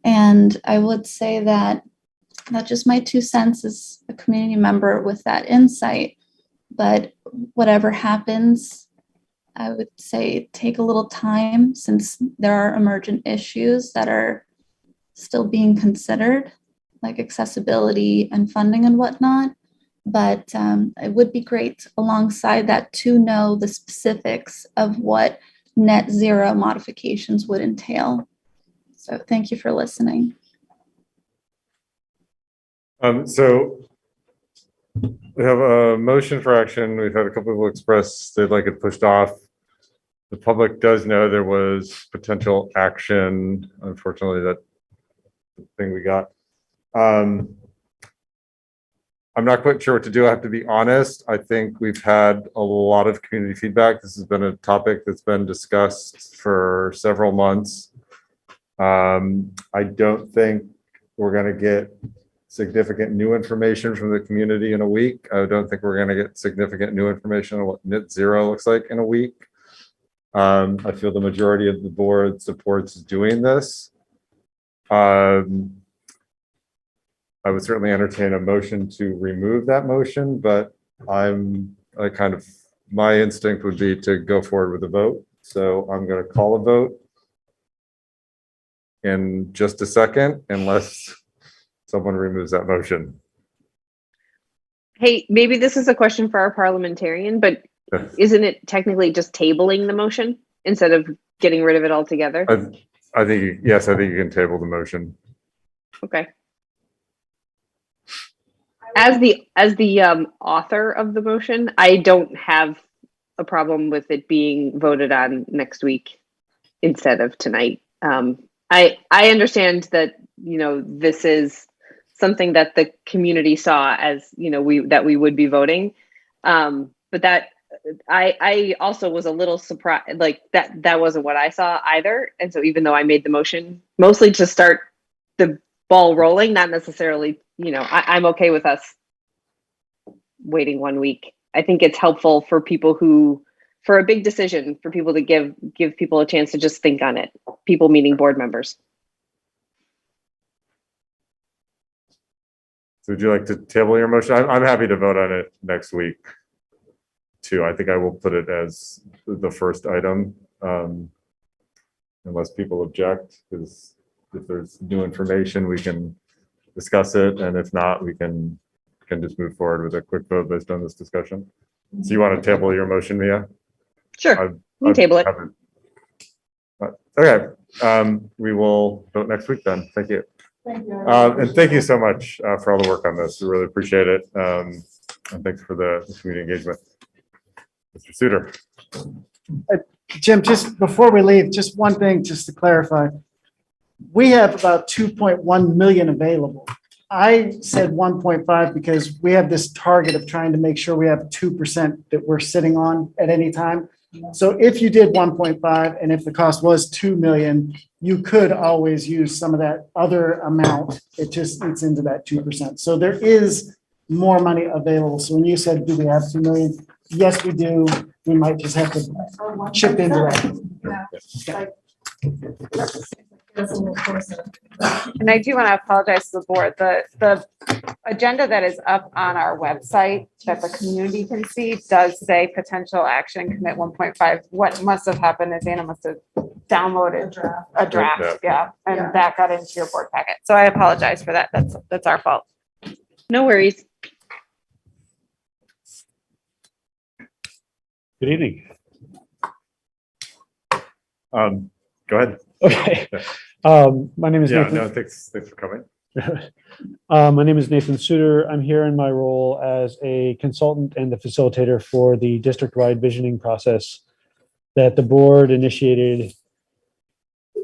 And I would say that just my 2 cents as a community member with that insight But whatever happens, I would say take a little time since there are emergent issues that are still being considered, like accessibility and funding and whatnot. But it would be great alongside that to know the specifics of what net zero modifications would entail. So thank you for listening. So we have a motion for action. We've had a couple people express they'd like it pushed off. The public does know there was potential action. Unfortunately, that thing we got. I'm not quite sure what to do. I have to be honest. I think we've had a lot of community feedback. This has been a topic that's been discussed for several months. I don't think we're going to get significant new information from the community in a week. I don't think we're going to get significant new information on what net zero looks like in a week. I feel the majority of the board supports doing this. I would certainly entertain a motion to remove that motion, but my instinct would be to go forward with a vote. So I'm going to call a vote in just a second, unless someone removes that motion. Hey, maybe this is a question for our parliamentarian, but isn't it technically just tabling the motion instead of getting rid of it altogether? I think, yes, I think you can table the motion. Okay. As the author of the motion, I don't have a problem with it being voted on next week instead of tonight. I understand that, this is something that the community saw as, we would be voting. But that I also was a little surprised, like that wasn't what I saw either. And so even though I made the motion mostly to start the ball rolling, not necessarily, I'm okay with us waiting 1 week. I think it's helpful for people for a big decision, for people to give people a chance to just think on it. People meaning board members. So would you like to table your motion? I'm happy to vote on it next week too. I think I will put it as the first item, unless people object, because if there's new information, we can discuss it. And if not, we can just move forward with a quick vote based on this discussion. So you want to table your motion, Mia? Sure, we'll table it. Okay, we will vote next week then. Thank you. Thank you. And thank you so much for all the work on this. We really appreciate it. And thanks for the community engagement. Mr. Suter. Jim, just before we leave, just one thing, just to clarify. We have about 2.1 million available. I said 1.5 because we have this target of trying to make sure we have 2% that we're sitting on at any time. So if you did 1.5 and if the cost was 2 million, you could always use some of that other amount. It just eats into that 2%. So there is more money available. So when you said, do we have 2 million? Yes, we do. We might just have to chip into that. And I do want to apologize to the board. The agenda that is up on our website that the community can see does say potential action commit 1.5. What must have happened is Anna must have downloaded a draft, yeah, and that got into your board packet. So I apologize for that. That's our fault. No worries. Good evening. Go ahead. Okay. My name is Yeah, Nathan. no, thanks for coming. My name is Nathan Suter. I'm here in my role as a consultant and the facilitator for the district-wide visioning process that the board initiated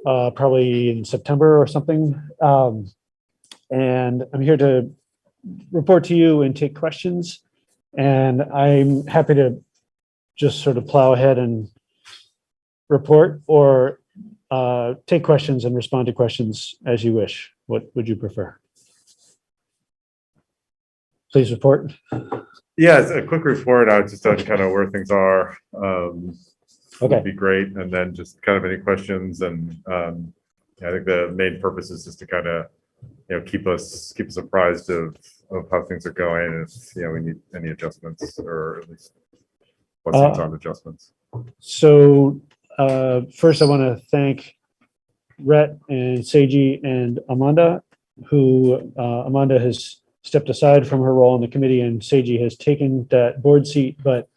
probably in September or something. And I'm here to report to you and take questions. And I'm happy to just sort of plow ahead and report or take questions and respond to questions as you wish. What would you prefer? Please report. Yeah, it's a quick report out just on kind of where things are. Okay. Would be great. And then just kind of any questions. And I think the main purpose is just to kind of, keep us apprised of of how things are going, if, we need any adjustments or at least blessings on adjustments. So first I want to thank Rhett and Seiji and Amanda, who Amanda has stepped aside from her role in the committee and Seiji has taken that board seat, but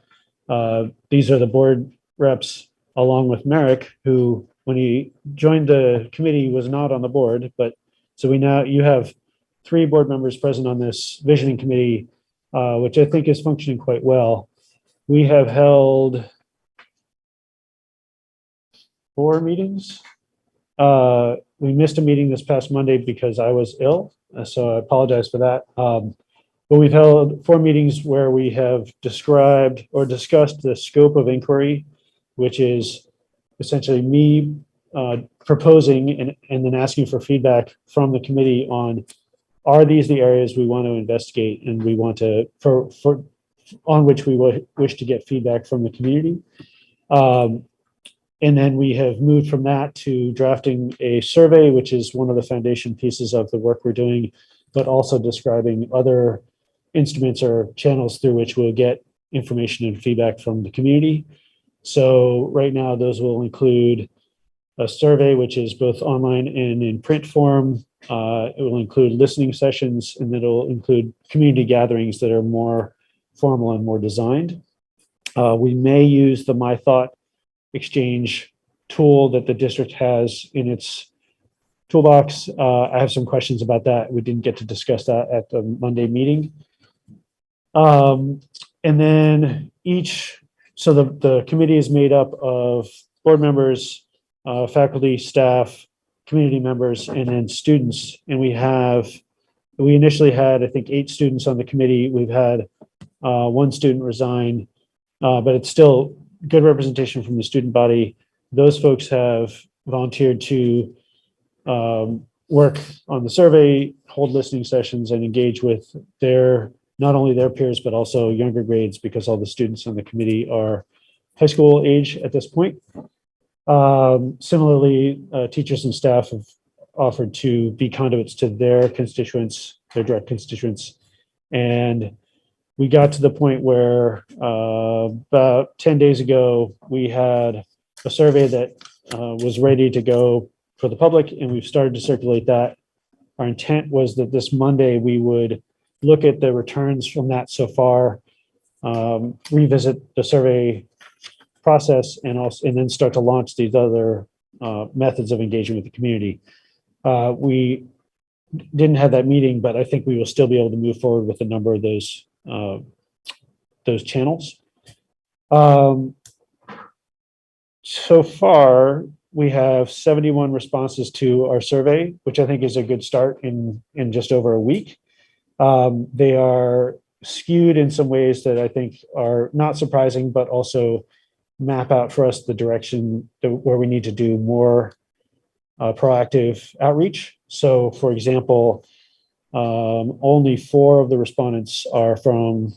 these are the board reps along with Merrick, who when he joined the committee was not on the board, but so you have 3 board members present on this visioning committee, which I think is functioning quite well. We have held 4 meetings. We missed a meeting this past Monday because I was ill, so I apologize for that. But we've held 4 meetings where we have described or discussed the scope of inquiry, which is essentially me proposing and then asking for feedback from the committee on, are these the areas we want to investigate and we want to, on which we wish to get feedback from the community. And then we have moved from that to drafting a survey, which is one of the foundation pieces of the work we're doing, but also describing other instruments or channels through which we'll get information and feedback from the community. So right now, those will include a survey, which is both online and in print form. It will include listening sessions, and then it'll include community gatherings that are more formal and more designed. We may use the My Thought exchange tool that the district has in its toolbox. I have some questions about that. We didn't get to discuss that at the Monday meeting. And then so the committee is made up of board members, faculty, staff, community members, and then students. And we initially had, I think, 8 students on the committee. We've had 1 student resign, but it's still good representation from the student body. Those folks have volunteered to work on the survey, hold listening sessions, and engage with not only their peers, but also younger grades, because all the students on the committee are high school age at this point. Similarly, teachers and staff have offered to be conduits to their constituents, their direct constituents. And we got to the point where about 10 days ago, we had a survey that was ready to go for the public, and we've started to circulate that. Our intent was that this Monday we would look at the returns from that so far, revisit the survey process, and then start to launch these other methods of engaging with the community. We didn't have that meeting, but I think we will still be able to move forward with a number of those channels. So far, we have 71 responses to our survey, which I think is a good start in just over a week. They are skewed in some ways that I think are not surprising, but also map out for us the direction where we need to do more proactive outreach. So, for example, only 4 of the respondents are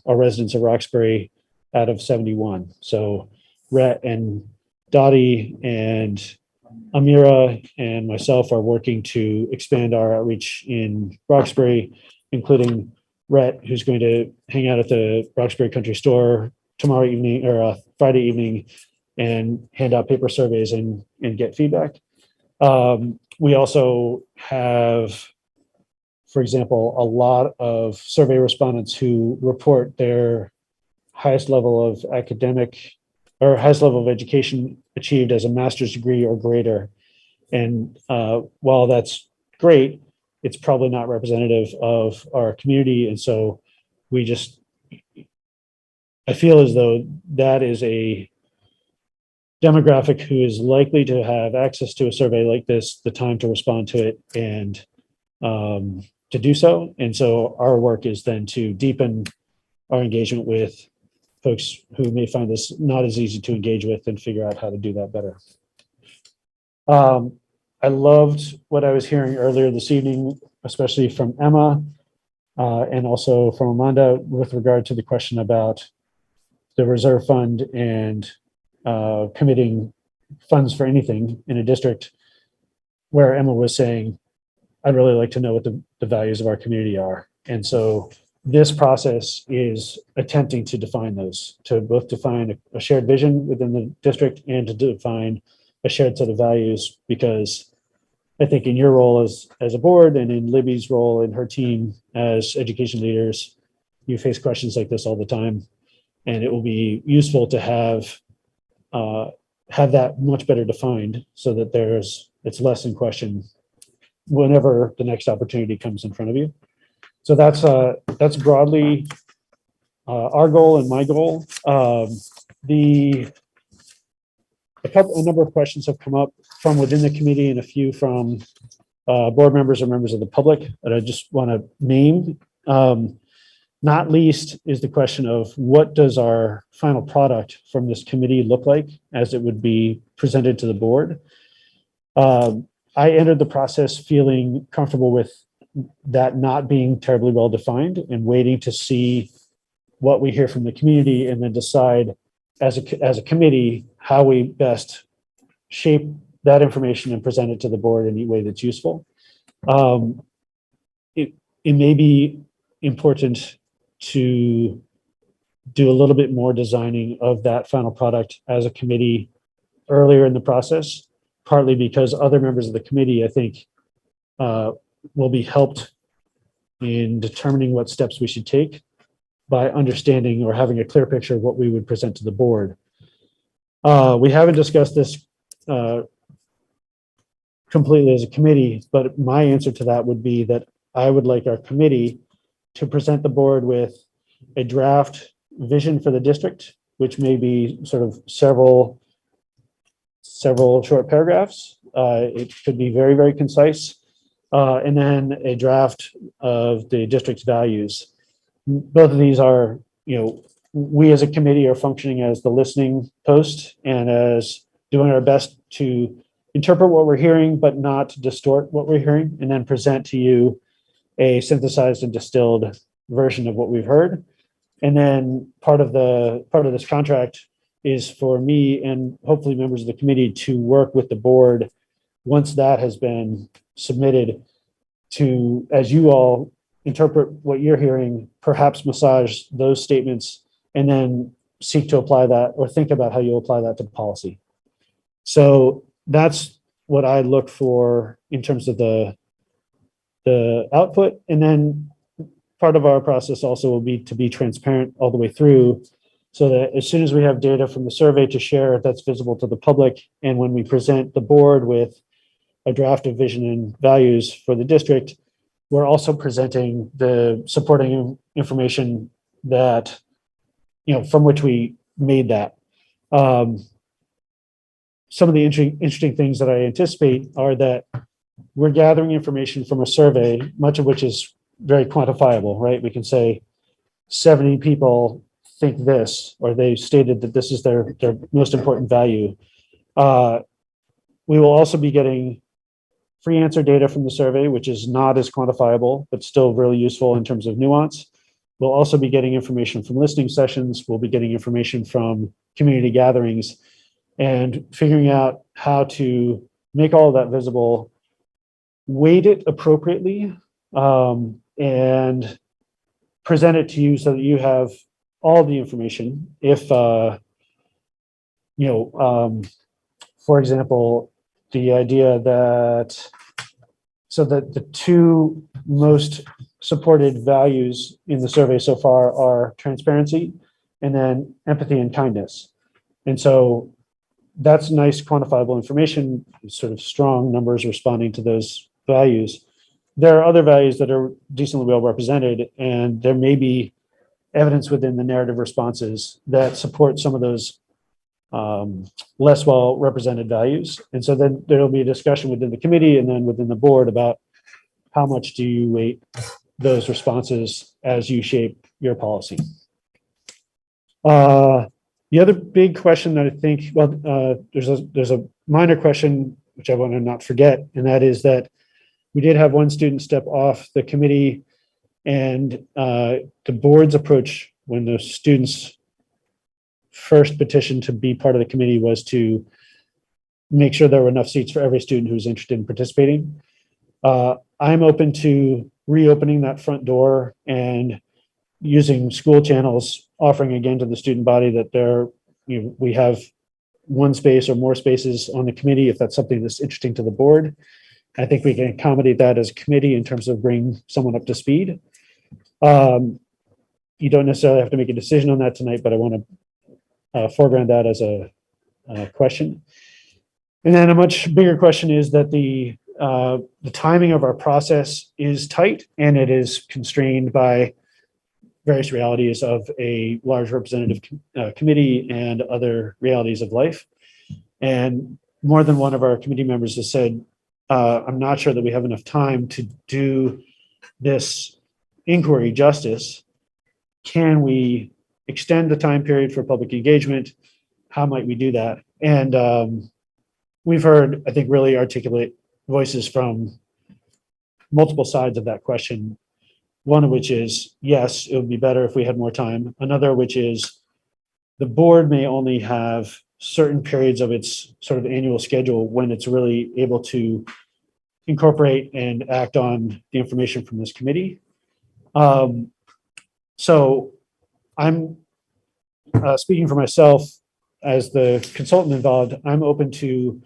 residents of Roxbury out of 71. So Rhett and Dottie and Amira and myself are working to expand our outreach in Roxbury, including Rhett, who's going to hang out at the Roxbury Country Store tomorrow evening or Friday evening and hand out paper surveys and get feedback. We also have, for example, a lot of survey respondents who report their highest level of education achieved as a master's degree or greater. And while that's great, it's probably not representative of our community. And so I feel as though that is a demographic who is likely to have access to a survey like this, the time to respond to it, and to do so. And so our work is then to deepen our engagement with folks who may find this not as easy to engage with and figure out how to do that better. I loved what I was hearing earlier this evening, especially from Emma and also from Amanda with regard to the question about the reserve fund and committing funds for anything in a district, where Emma was saying, I'd really like to know what the values of our community are. And so this process is attempting to define those, to both define a shared vision within the district and to define a shared set of values, because I think in your role as a board and in Libby's role in her team as education leaders, you face questions like this all the time. And it will be useful to have that much better defined so that it's less in question whenever the next opportunity comes in front of you. So that's broadly our goal and my goal. A number of questions have come up from within the committee and a few from board members or members of the public that I just want to name. Not least is the question of what does our final product from this committee look like as it would be presented to the board. I entered the process feeling comfortable with that not being terribly well defined and waiting to see what we hear from the community and then decide as a committee how we best shape that information and present it to the board in a way that's useful. It may be important to do a little bit more designing of that final product as a committee earlier in the process, partly because other members of the committee, I think, will be helped in determining what steps we should take by understanding or having a clear picture of what we would present to the board. We haven't discussed this completely as a committee, but my answer to that would be that I would like our committee to present the board with a draft vision for the district, which may be sort of several short paragraphs. It could be very, very concise. And then a draft of the district's values. Both of these are, we as a committee are functioning as the listening post and as doing our best to interpret what we're hearing, but not to distort what we're hearing, and then present to you a synthesized and distilled version of what we've heard. And then part of this contract is for me and hopefully members of the committee to work with the board once that has been submitted to, as you all interpret what you're hearing, perhaps massage those statements and then seek to apply that or think about how you apply that to policy. So that's what I look for in terms of the output. And then part of our process also will be to be transparent all the way through, so that as soon as we have data from the survey to share, that's visible to the public. And when we present the board with a draft of vision and values for the district, we're also presenting the supporting information that, from which we made that. Some of the interesting things that I anticipate are that we're gathering information from a survey, much of which is very quantifiable, right? We can say 70 people think this, or they stated that this is their most important value. We will also be getting free answer data from the survey, which is not as quantifiable, but still really useful in terms of nuance. We'll also be getting information from listening sessions. We'll be getting information from community gatherings and figuring out how to make all of that visible, weight it appropriately, and present it to you so that you have all the information. If, for example, the idea that the two most supported values in the survey so far are transparency and then empathy and kindness. And so that's nice quantifiable information, sort of strong numbers responding to those values. There are other values that are decently well represented, and there may be evidence within the narrative responses that support some of those less well represented values. And so then there'll be a discussion within the committee and then within the board about how much do you weight those responses as you shape your policy. The other big question that I think, there's a minor question which I want to not forget, and that is that we did have one student step off the committee, and the board's approach when the students first petition to be part of the committee was to make sure there were enough seats for every student who's interested in participating. I'm open to reopening that front door and using school channels, offering again to the student body that we have one space or more spaces on the committee if that's something that's interesting to the board. I think we can accommodate that as a committee in terms of bringing someone up to speed. You don't necessarily have to make a decision on that tonight, but I want to foreground that as a question. And then a much bigger question is that the timing of our process is tight, and it is constrained by various realities of a large representative committee and other realities of life. And more than one of our committee members has said, I'm not sure that we have enough time to do this inquiry justice. Can we extend the time period for public engagement? How might we do that? And we've heard, I think, really articulate voices from multiple sides of that question. One of which is, yes, it would be better if we had more time. Another, which is the board may only have certain periods of its sort of annual schedule when it's really able to incorporate and act on the information from this committee. So I'm speaking for myself as the consultant involved. I'm open to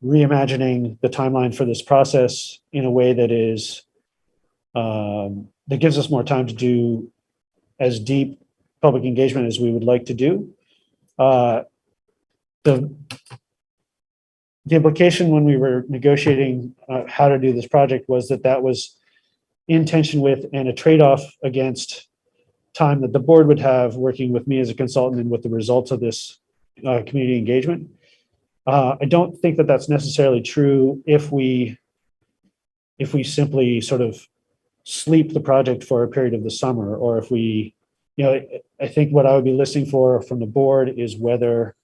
reimagining the timeline for this process in a way that is that gives us more time to do as deep public engagement as we would like to do. The implication when we were negotiating how to do this project was that was in tension with and a trade-off against time that the board would have working with me as a consultant and with the results of this community engagement. I don't think that that's necessarily true if we simply sort of sleep the project for a period of the summer, or if we, I think what I would be listening for from the board is whether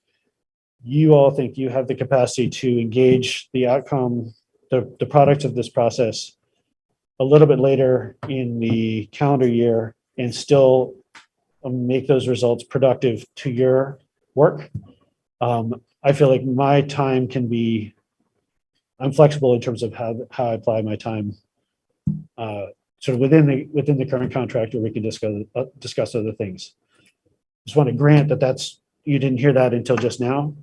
you all think you have the capacity to engage the outcome, the product of this process a little bit later in the calendar year and still make those results productive to your work. I feel like my time I'm flexible in terms of how I apply my time sort of within the current contract, or we can discuss other things. Just want to grant that you didn't hear that until just now.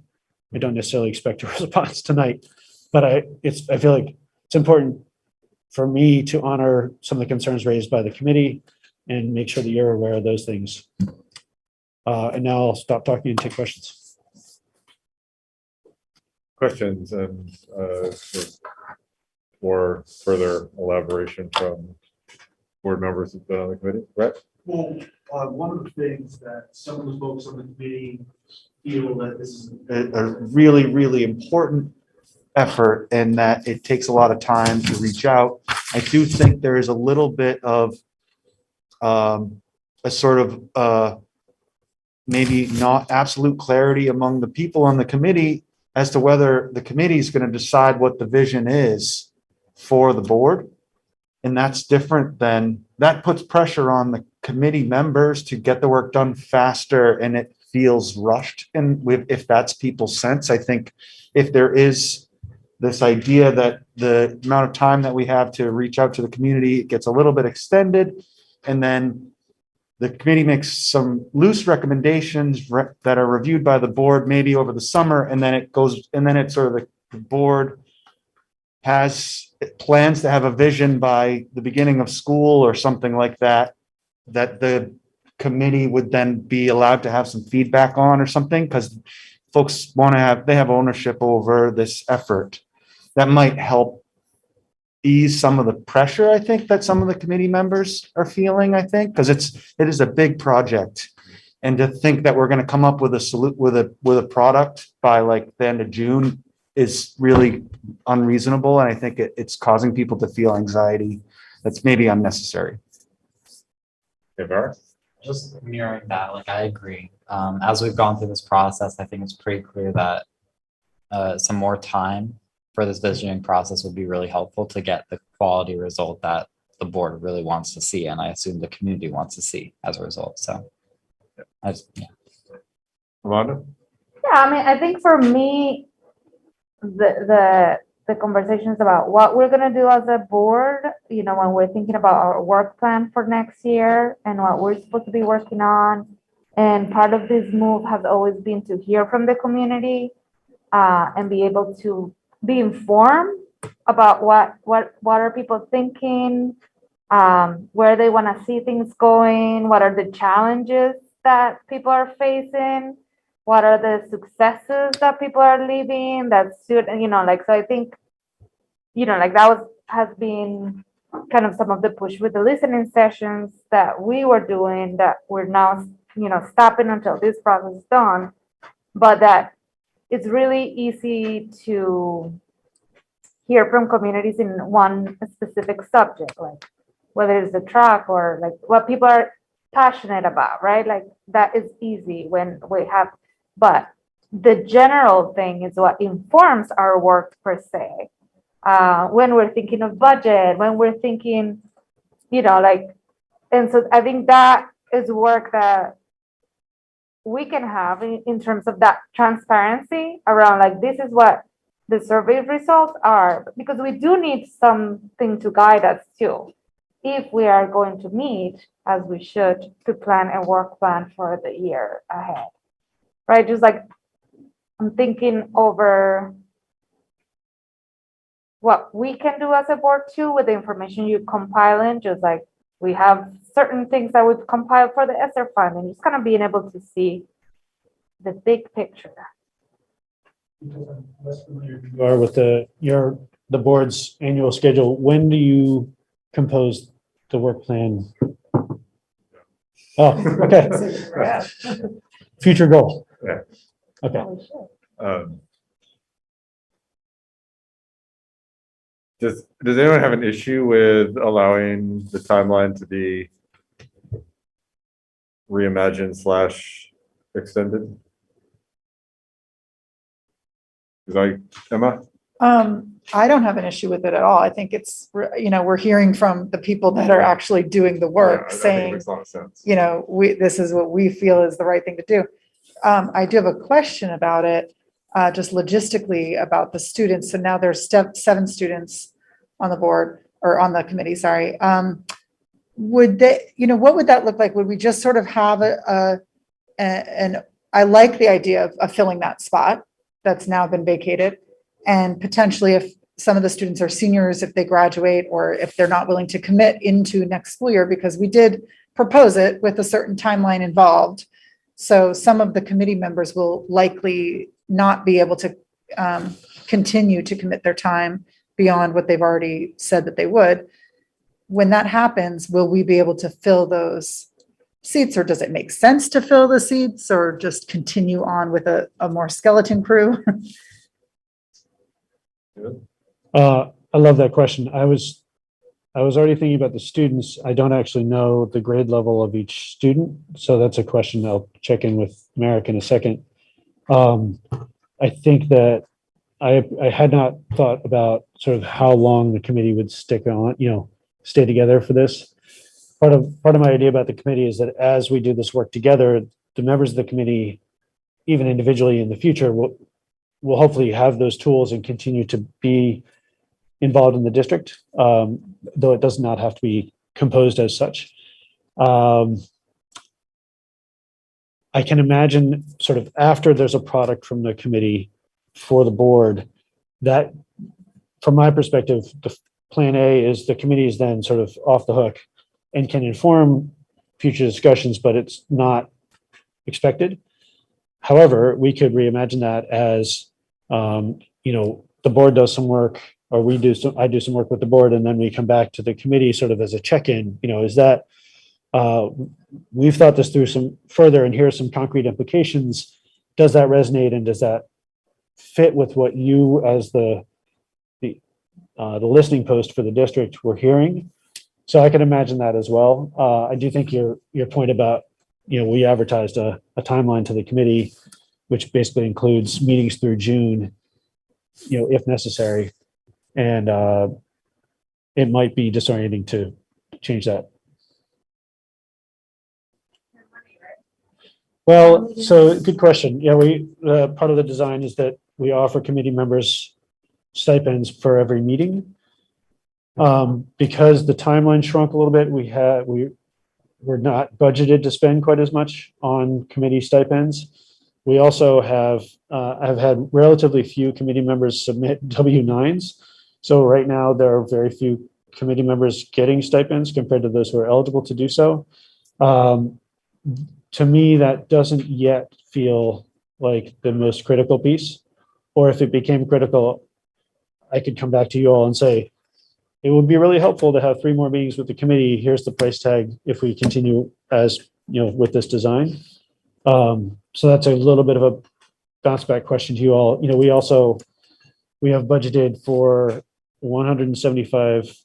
I don't necessarily expect a response tonight, but I feel like it's important for me to honor some of the concerns raised by the committee and make sure that you're aware of those things. And now I'll stop talking and take questions. Questions and or further elaboration from board members who've been on the committee, right? Well, one of the things that some of the folks on the committee feel that this is a really, really important effort and that it takes a lot of time to reach out. I do think there is a little bit of a sort of maybe not absolute clarity among the people on the committee as to whether the committee is going to decide what the vision is for the board. And that's different that puts pressure on the committee members to get the work done faster, and it feels rushed. And if that's people's sense, I think if there is this idea that the amount of time that we have to reach out to the community, it gets a little bit extended, and then the committee makes some loose recommendations that are reviewed by the board maybe over the summer, and then it's sort of the board has plans to have a vision by the beginning of school or something like that, that the committee would then be allowed to have some feedback on or something, because folks they have ownership over this effort. That might help ease some of the pressure, I think, that some of the committee members are feeling, I think, because it is a big project. And to think that we're going to come up with a product by like the end of June is really unreasonable. And I think it's causing people to feel anxiety that's maybe unnecessary. Okay, Barry? Just mirroring that, like I agree. As we've gone through this process, I think it's pretty clear that some more time for this visioning process would be really helpful to get the quality result that the board really wants to see, and I assume the community wants to see as a result. So, Amanda? Yeah, I mean, I think for me, the the conversations about what we're gonna do as a board, you know, when we're thinking about our work plan for next year and what we're supposed to be working on. And part of this move has always been to hear from the community and be able to be informed about what are people thinking, where they want to see things going, what are the challenges that people are facing, what are the successes that people are leaving, that's, you know, like, so I think, you know, like that has been kind of some of the push with the listening sessions that we were doing that we're now, you know, stopping until this process is done, but that it's really easy to hear from communities in one specific subject, like whether it's the track or like what people are passionate about, right? Like that is easy when we have, but the general thing is what informs our work per se. When we're thinking of budget, when we're thinking, you know, like, and so I think that is work that we can have in terms of that transparency around like, this is what the survey results are, because we do need something to guide us too, if we are going to meet as we should to plan a work plan for the year ahead, right? Just like I'm thinking over what we can do as a board too with the information you compiling, just like we have certain things that we've compiled for the ESSER fund and just kind of being able to see the big picture. You are with the board's annual schedule. When do you compose the work plan? Oh, okay. Future goal. Yeah. Okay. Does anyone have an issue with allowing the timeline to be reimagined / extended? Emma? I don't have an issue with it at all. I think it's, you know, we're hearing from the people that are actually doing the work Yeah, I think it saying, makes a lot of sense. you know, this is what we feel is the right thing to do. I do have a question about it, just logistically about the students. So now there's 7 students on the board or on the committee, sorry. Would they, you know, what would that look like? Would we just sort of have an, I like the idea of filling that spot that's now been vacated. And potentially if some of the students are seniors, if they graduate, or if they're not willing to commit into next school year, because we did propose it with a certain timeline involved. So some of the committee members will likely not be able to continue to commit their time beyond what they've already said that they would. When that happens, will we be able to fill those seats, or does it make sense to fill the seats, or just continue on with a more skeleton crew? I love that question. I was already thinking about the students. I don't actually know the grade level of each student, so that's a question I'll check in with Merrick in a second. I think that I had not thought about sort of how long the committee would stick on, you know, stay together for this. Part of my idea about the committee is that as we do this work together, the members of the committee, even individually in the future, will hopefully have those tools and continue to be involved in the district, though it does not have to be composed as such. I can imagine sort of after there's a product from the committee for the board, that from my perspective, the plan A is the committee is then sort of off the hook and can inform future discussions, but it's not expected. However, we could reimagine that as, you know, the board does some work, or I do some work with the board, and then we come back to the committee sort of as a check-in. You know, is that we've thought this through some further, and here are some concrete implications. Does that resonate, and does that fit with what you as the listening post for the district were hearing? So I can imagine that as well. I do think your point about, you know, we advertised a timeline to the committee, which basically includes meetings through June, you know, if necessary. And it might be disorienting to change that. Well, so good question. Yeah, part of the design is that we offer committee members stipends for every meeting. Because the timeline shrunk a little bit, we're not budgeted to spend quite as much on committee stipends. We also have had relatively few committee members submit W-9s. So right now there are very few committee members getting stipends compared to those who are eligible to do so. To me, that doesn't yet feel like the most critical piece. Or if it became critical, I could come back to you all and say, it would be really helpful to have 3 more meetings with the committee. Here's the price tag if we continue as, with this design. So that's a little bit of a bounce back question to you all. We have budgeted for 175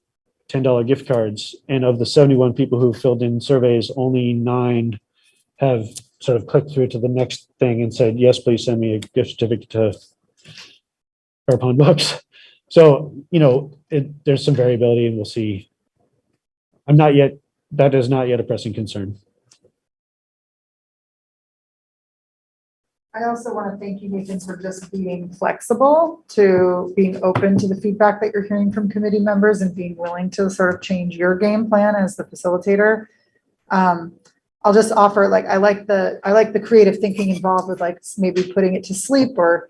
$10 gift cards. And of the 71 people who filled in surveys, only 9 have sort of clicked through to the next thing and said, yes, please send me a gift certificate to Pond Books. So, there's some variability and we'll see. That is not yet a pressing concern. I also want to thank you, Nathan, for just being flexible to being open to the feedback that you're hearing from committee members and being willing to sort of change your game plan as the facilitator. I'll just offer, I like the creative thinking involved with maybe putting it to sleep or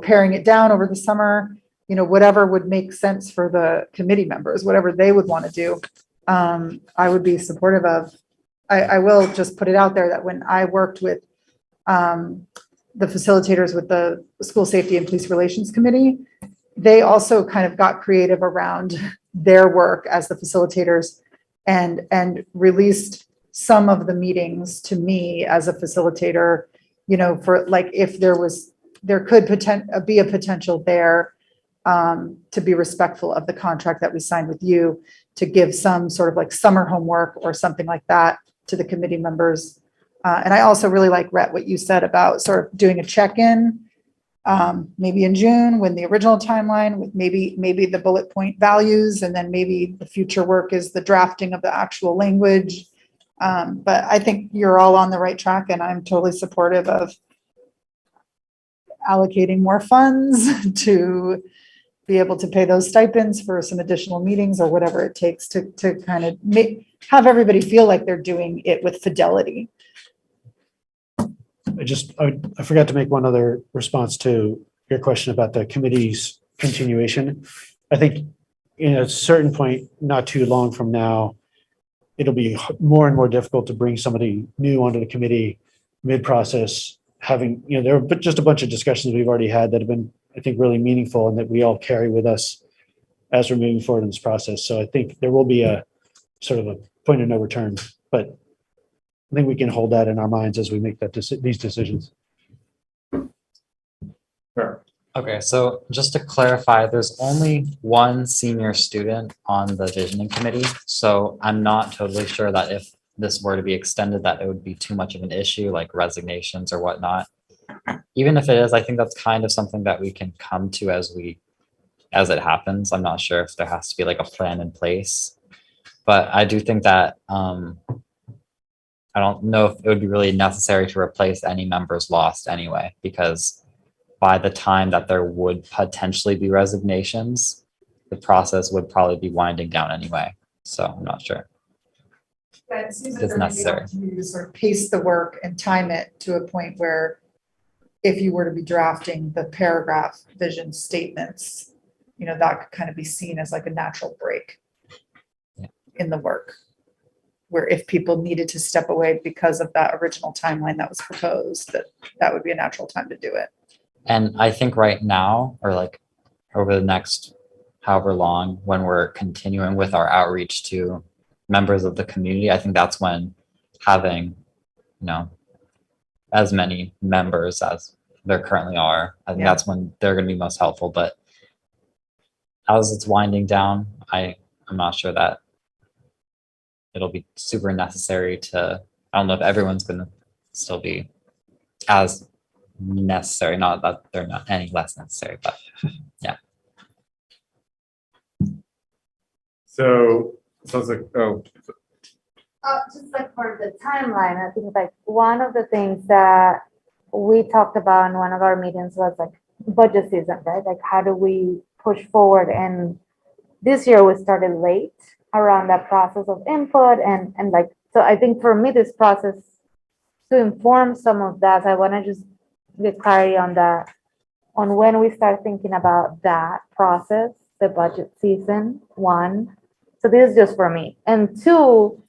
paring it down over the summer, whatever would make sense for the committee members, whatever they would want to do. I would be supportive of. I will just put it out there that when I worked with the facilitators with the School Safety and Police Relations Committee, they also kind of got creative around their work as the facilitators and released some of the meetings to me as a facilitator, for if there could be a potential there to be respectful of the contract that we signed with you, to give some sort of summer homework or something like that to the committee members. And I also really like, Rhett, what you said about sort of doing a check-in, maybe in June when the original timeline with maybe the bullet point values, and then maybe the future work is the drafting of the actual language. But I think you're all on the right track, and I'm totally supportive of allocating more funds to be able to pay those stipends for some additional meetings or whatever it takes to kind of have everybody feel like they're doing it with fidelity. I forgot to make one other response to your question about the committee's continuation. I think at a certain point, not too long from now, it'll be more and more difficult to bring somebody new onto the committee mid-process, having, there are just a bunch of discussions we've already had that have been, I think, really meaningful and that we all carry with us as we're moving forward in this process. So I think there will be a sort of a point of no return, but I think we can hold that in our minds as we make these decisions. Sure. Okay, so just to clarify, there's only 1 senior student on the visioning committee. So I'm not totally sure that if this were to be extended, that it would be too much of an issue, like resignations or whatnot. Even if it is, I think that's kind of something that we can come to as it happens. I'm not sure if there has to be a plan in place, but I do think that I don't know if it would be really necessary to replace any members lost anyway, because by the time that there would potentially be resignations, the process would probably be winding down anyway. So I'm not sure. Yeah, it seems like It's there may be necessary. opportunity to sort of pace the work and time it to a point where if you were to be drafting the paragraph vision statements, that could kind of be seen as a natural break in the work, where if people needed to step away because of that original timeline that was proposed, that would be a natural time to do it. And I think right now, or over the next however long, when we're continuing with our outreach to members of the community, I think that's when having, as many members as there currently are, I think that's when they're going to be most helpful. But as it's winding down, I'm not sure that it'll be super necessary to, I don't know if everyone's going to still be as necessary, not that they're not any less necessary, but yeah. So sounds like, Just for the timeline, I think one of the things that we talked about in one of our meetings was budget season, right? How do we push forward. And this year we started late around that process of input and like, so I think for me, this process to inform some of that, I want to just get clarity on that, on when we start thinking about that process, the budget season, one. So this is just for me. And two,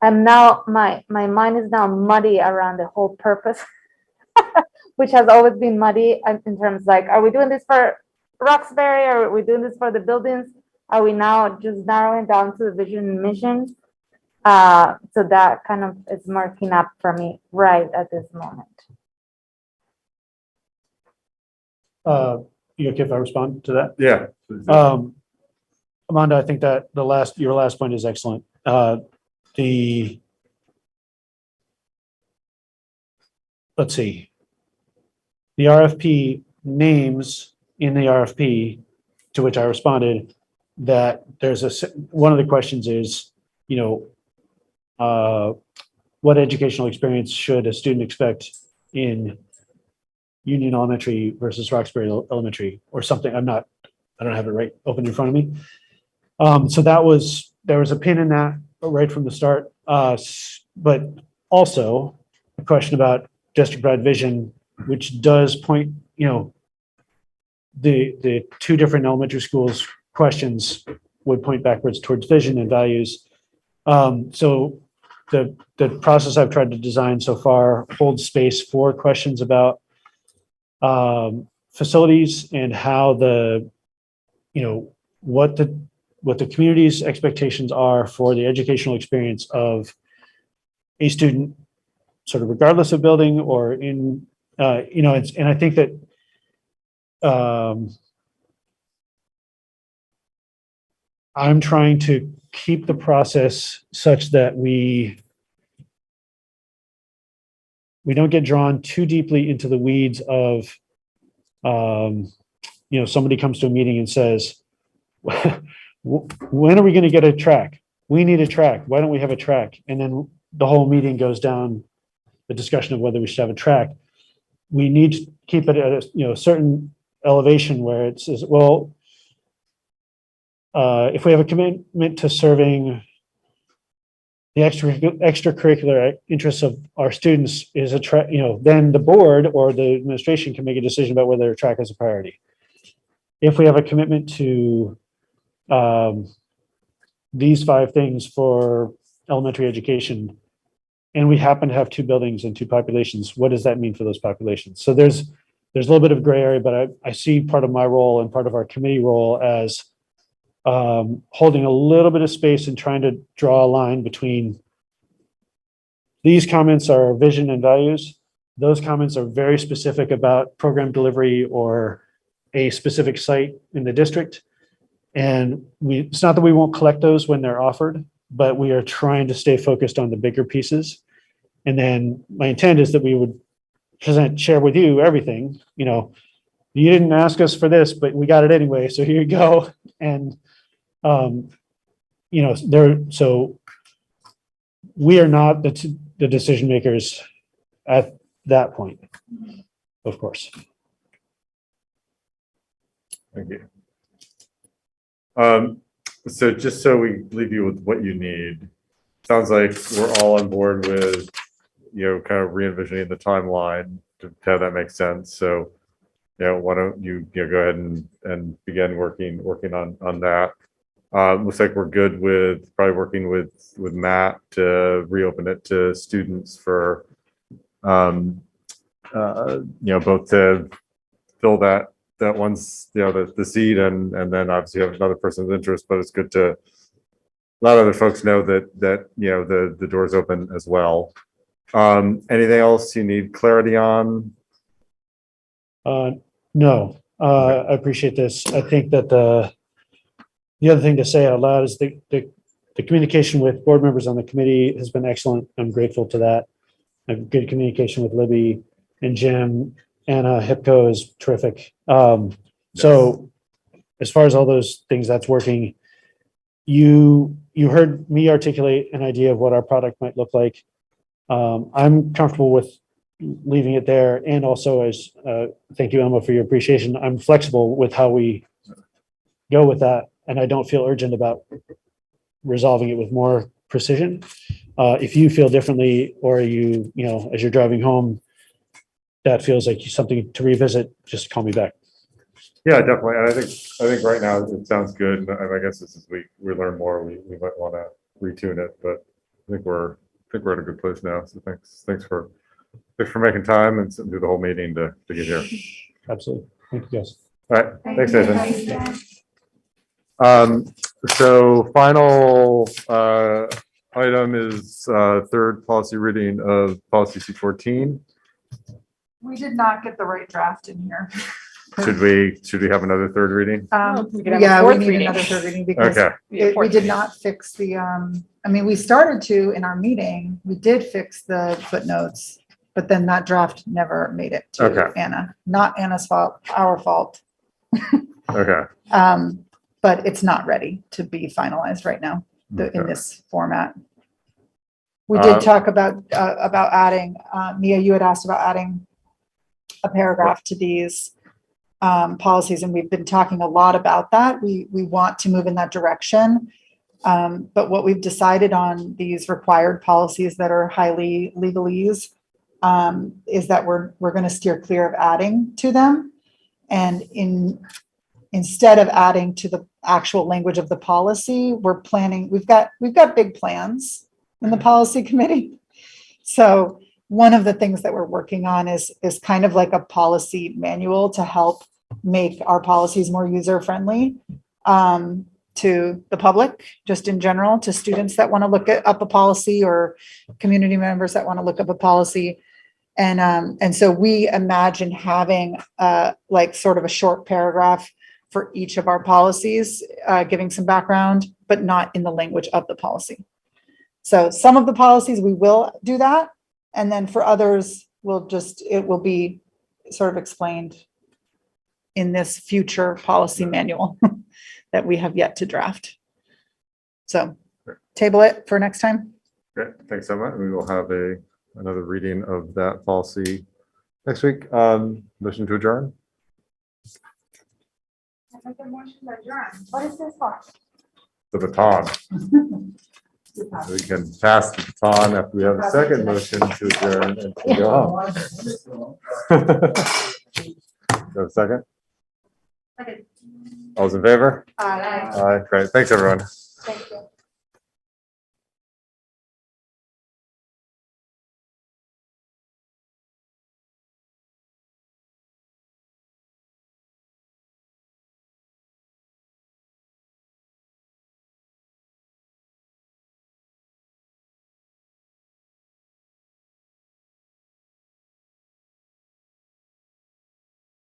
I'm now, my mind is now muddy around the whole purpose, which has always been muddy in terms like, are we doing this for Roxbury? Or are we doing this for the buildings? Are we now just narrowing down to the vision and mission? So that kind of is marking up for me right at this moment. You okay if I respond to that? Yeah. Amanda, I think that your last point is excellent. Let's see. The RFP names in the RFP, to which I responded, that one of the questions is, what educational experience should a student expect in Union Elementary versus Roxbury Elementary or something? I don't have it right open in front of me. So there was a pin in that right from the start. But also a question about district-wide vision, which does point, the two different elementary schools questions would point backwards towards vision and values. So the process I've tried to design so far holds space for questions about facilities and how what the community's expectations are for the educational experience of a student, sort of regardless of building or in, and I think that I'm trying to keep the process such that we don't get drawn too deeply into the weeds of, somebody comes to a meeting and says, when are we going to get a track? We need a track. Why don't we have a track? And then the whole meeting goes down the discussion of whether we should have a track. We need to keep it at a certain elevation where it says, well, if we have a commitment to serving the extracurricular interests of our students is then the board or the administration can make a decision about whether a track is a priority. If we have a commitment to these 5 things for elementary education, and we happen to have 2 buildings and 2 populations, what does that mean for those populations? So there's a little bit of gray area, but I see part of my role and part of our committee role as holding a little bit of space and trying to draw a line between these comments are vision and values. Those comments are very specific about program delivery or a specific site in the district. And it's not that we won't collect those when they're offered, but we are trying to stay focused on the bigger pieces. And then my intent is that we would share with you everything. You didn't ask us for this, but we got it anyway. So here you go. And so we are not the decision makers at that point, of course. Thank you. So just so we leave you with what you need, sounds like we're all on board with, kind of re-envisioning the timeline to have that make sense. So, why don't you, go ahead and begin working on that. Looks like we're good with probably working with Matt to reopen it to students for, both to fill that one's, the seat and then obviously have another person's interest, but it's good to let other folks know that the door's open as well. Anything else you need clarity on? No, I appreciate this. I think that the other thing to say out loud is the communication with board members on the committee has been excellent. I'm grateful to that. I have good communication with Libby and Jim. Anna Hipko is terrific. So as far as all those things that's working, you heard me articulate an idea of what our product might look like. I'm comfortable with, leaving it there. And also as, thank you, Emma, for your appreciation. I'm flexible with how we go with that. And I don't feel urgent about resolving it with more precision. If you feel differently, or you know, as you're driving home, that feels like something to revisit, just call me back. Yeah, definitely. And I think right now it sounds good. And I guess this is, we learn more, we might want to retune it, but I think we're at a good place now. So thanks for making time and sitting through the whole meeting to get here. Absolutely. Thank you, guys. All right. Thanks, Nathan. So final item is third policy reading of policy C14. We did not get the right draft in here. Should we have another third reading? We could have a Yeah, we fourth need reading. another third reading because Okay. we did not fix the, I mean, we started to in our meeting, we did fix the footnotes, but then that draft never made it to Okay. Anna. Not Anna's fault, our fault. Okay. But it's not ready to be finalized right now, in this format. We did talk about adding, Mia, you had asked about adding a paragraph to these policies, and we've been talking a lot about that. We want to move in that direction. But what we've decided on these required policies that are highly legalese is that we're going to steer clear of adding to them. And instead of adding to the actual language of the policy, we're planning, we've got big plans in the policy committee. So one of the things that we're working on is kind of like a policy manual to help make our policies more user-friendly to the public, just in general, to students that want to look up a policy or community members that want to look up a policy. And so we imagine having like sort of a short paragraph for each of our policies, giving some background, but not in the language of the policy. So some of the policies we will do that. And then for others, it will be sort of explained in this future policy manual that we have yet to draft. So table it for next time. Great. Thanks so much. We will have another reading of that policy next week. Motion to adjourn. What is this for? The baton. We can pass the baton after we have a second motion to adjourn and to go home. Do you have a second? All those in favor? Aye. Aye. Great. Thanks, everyone.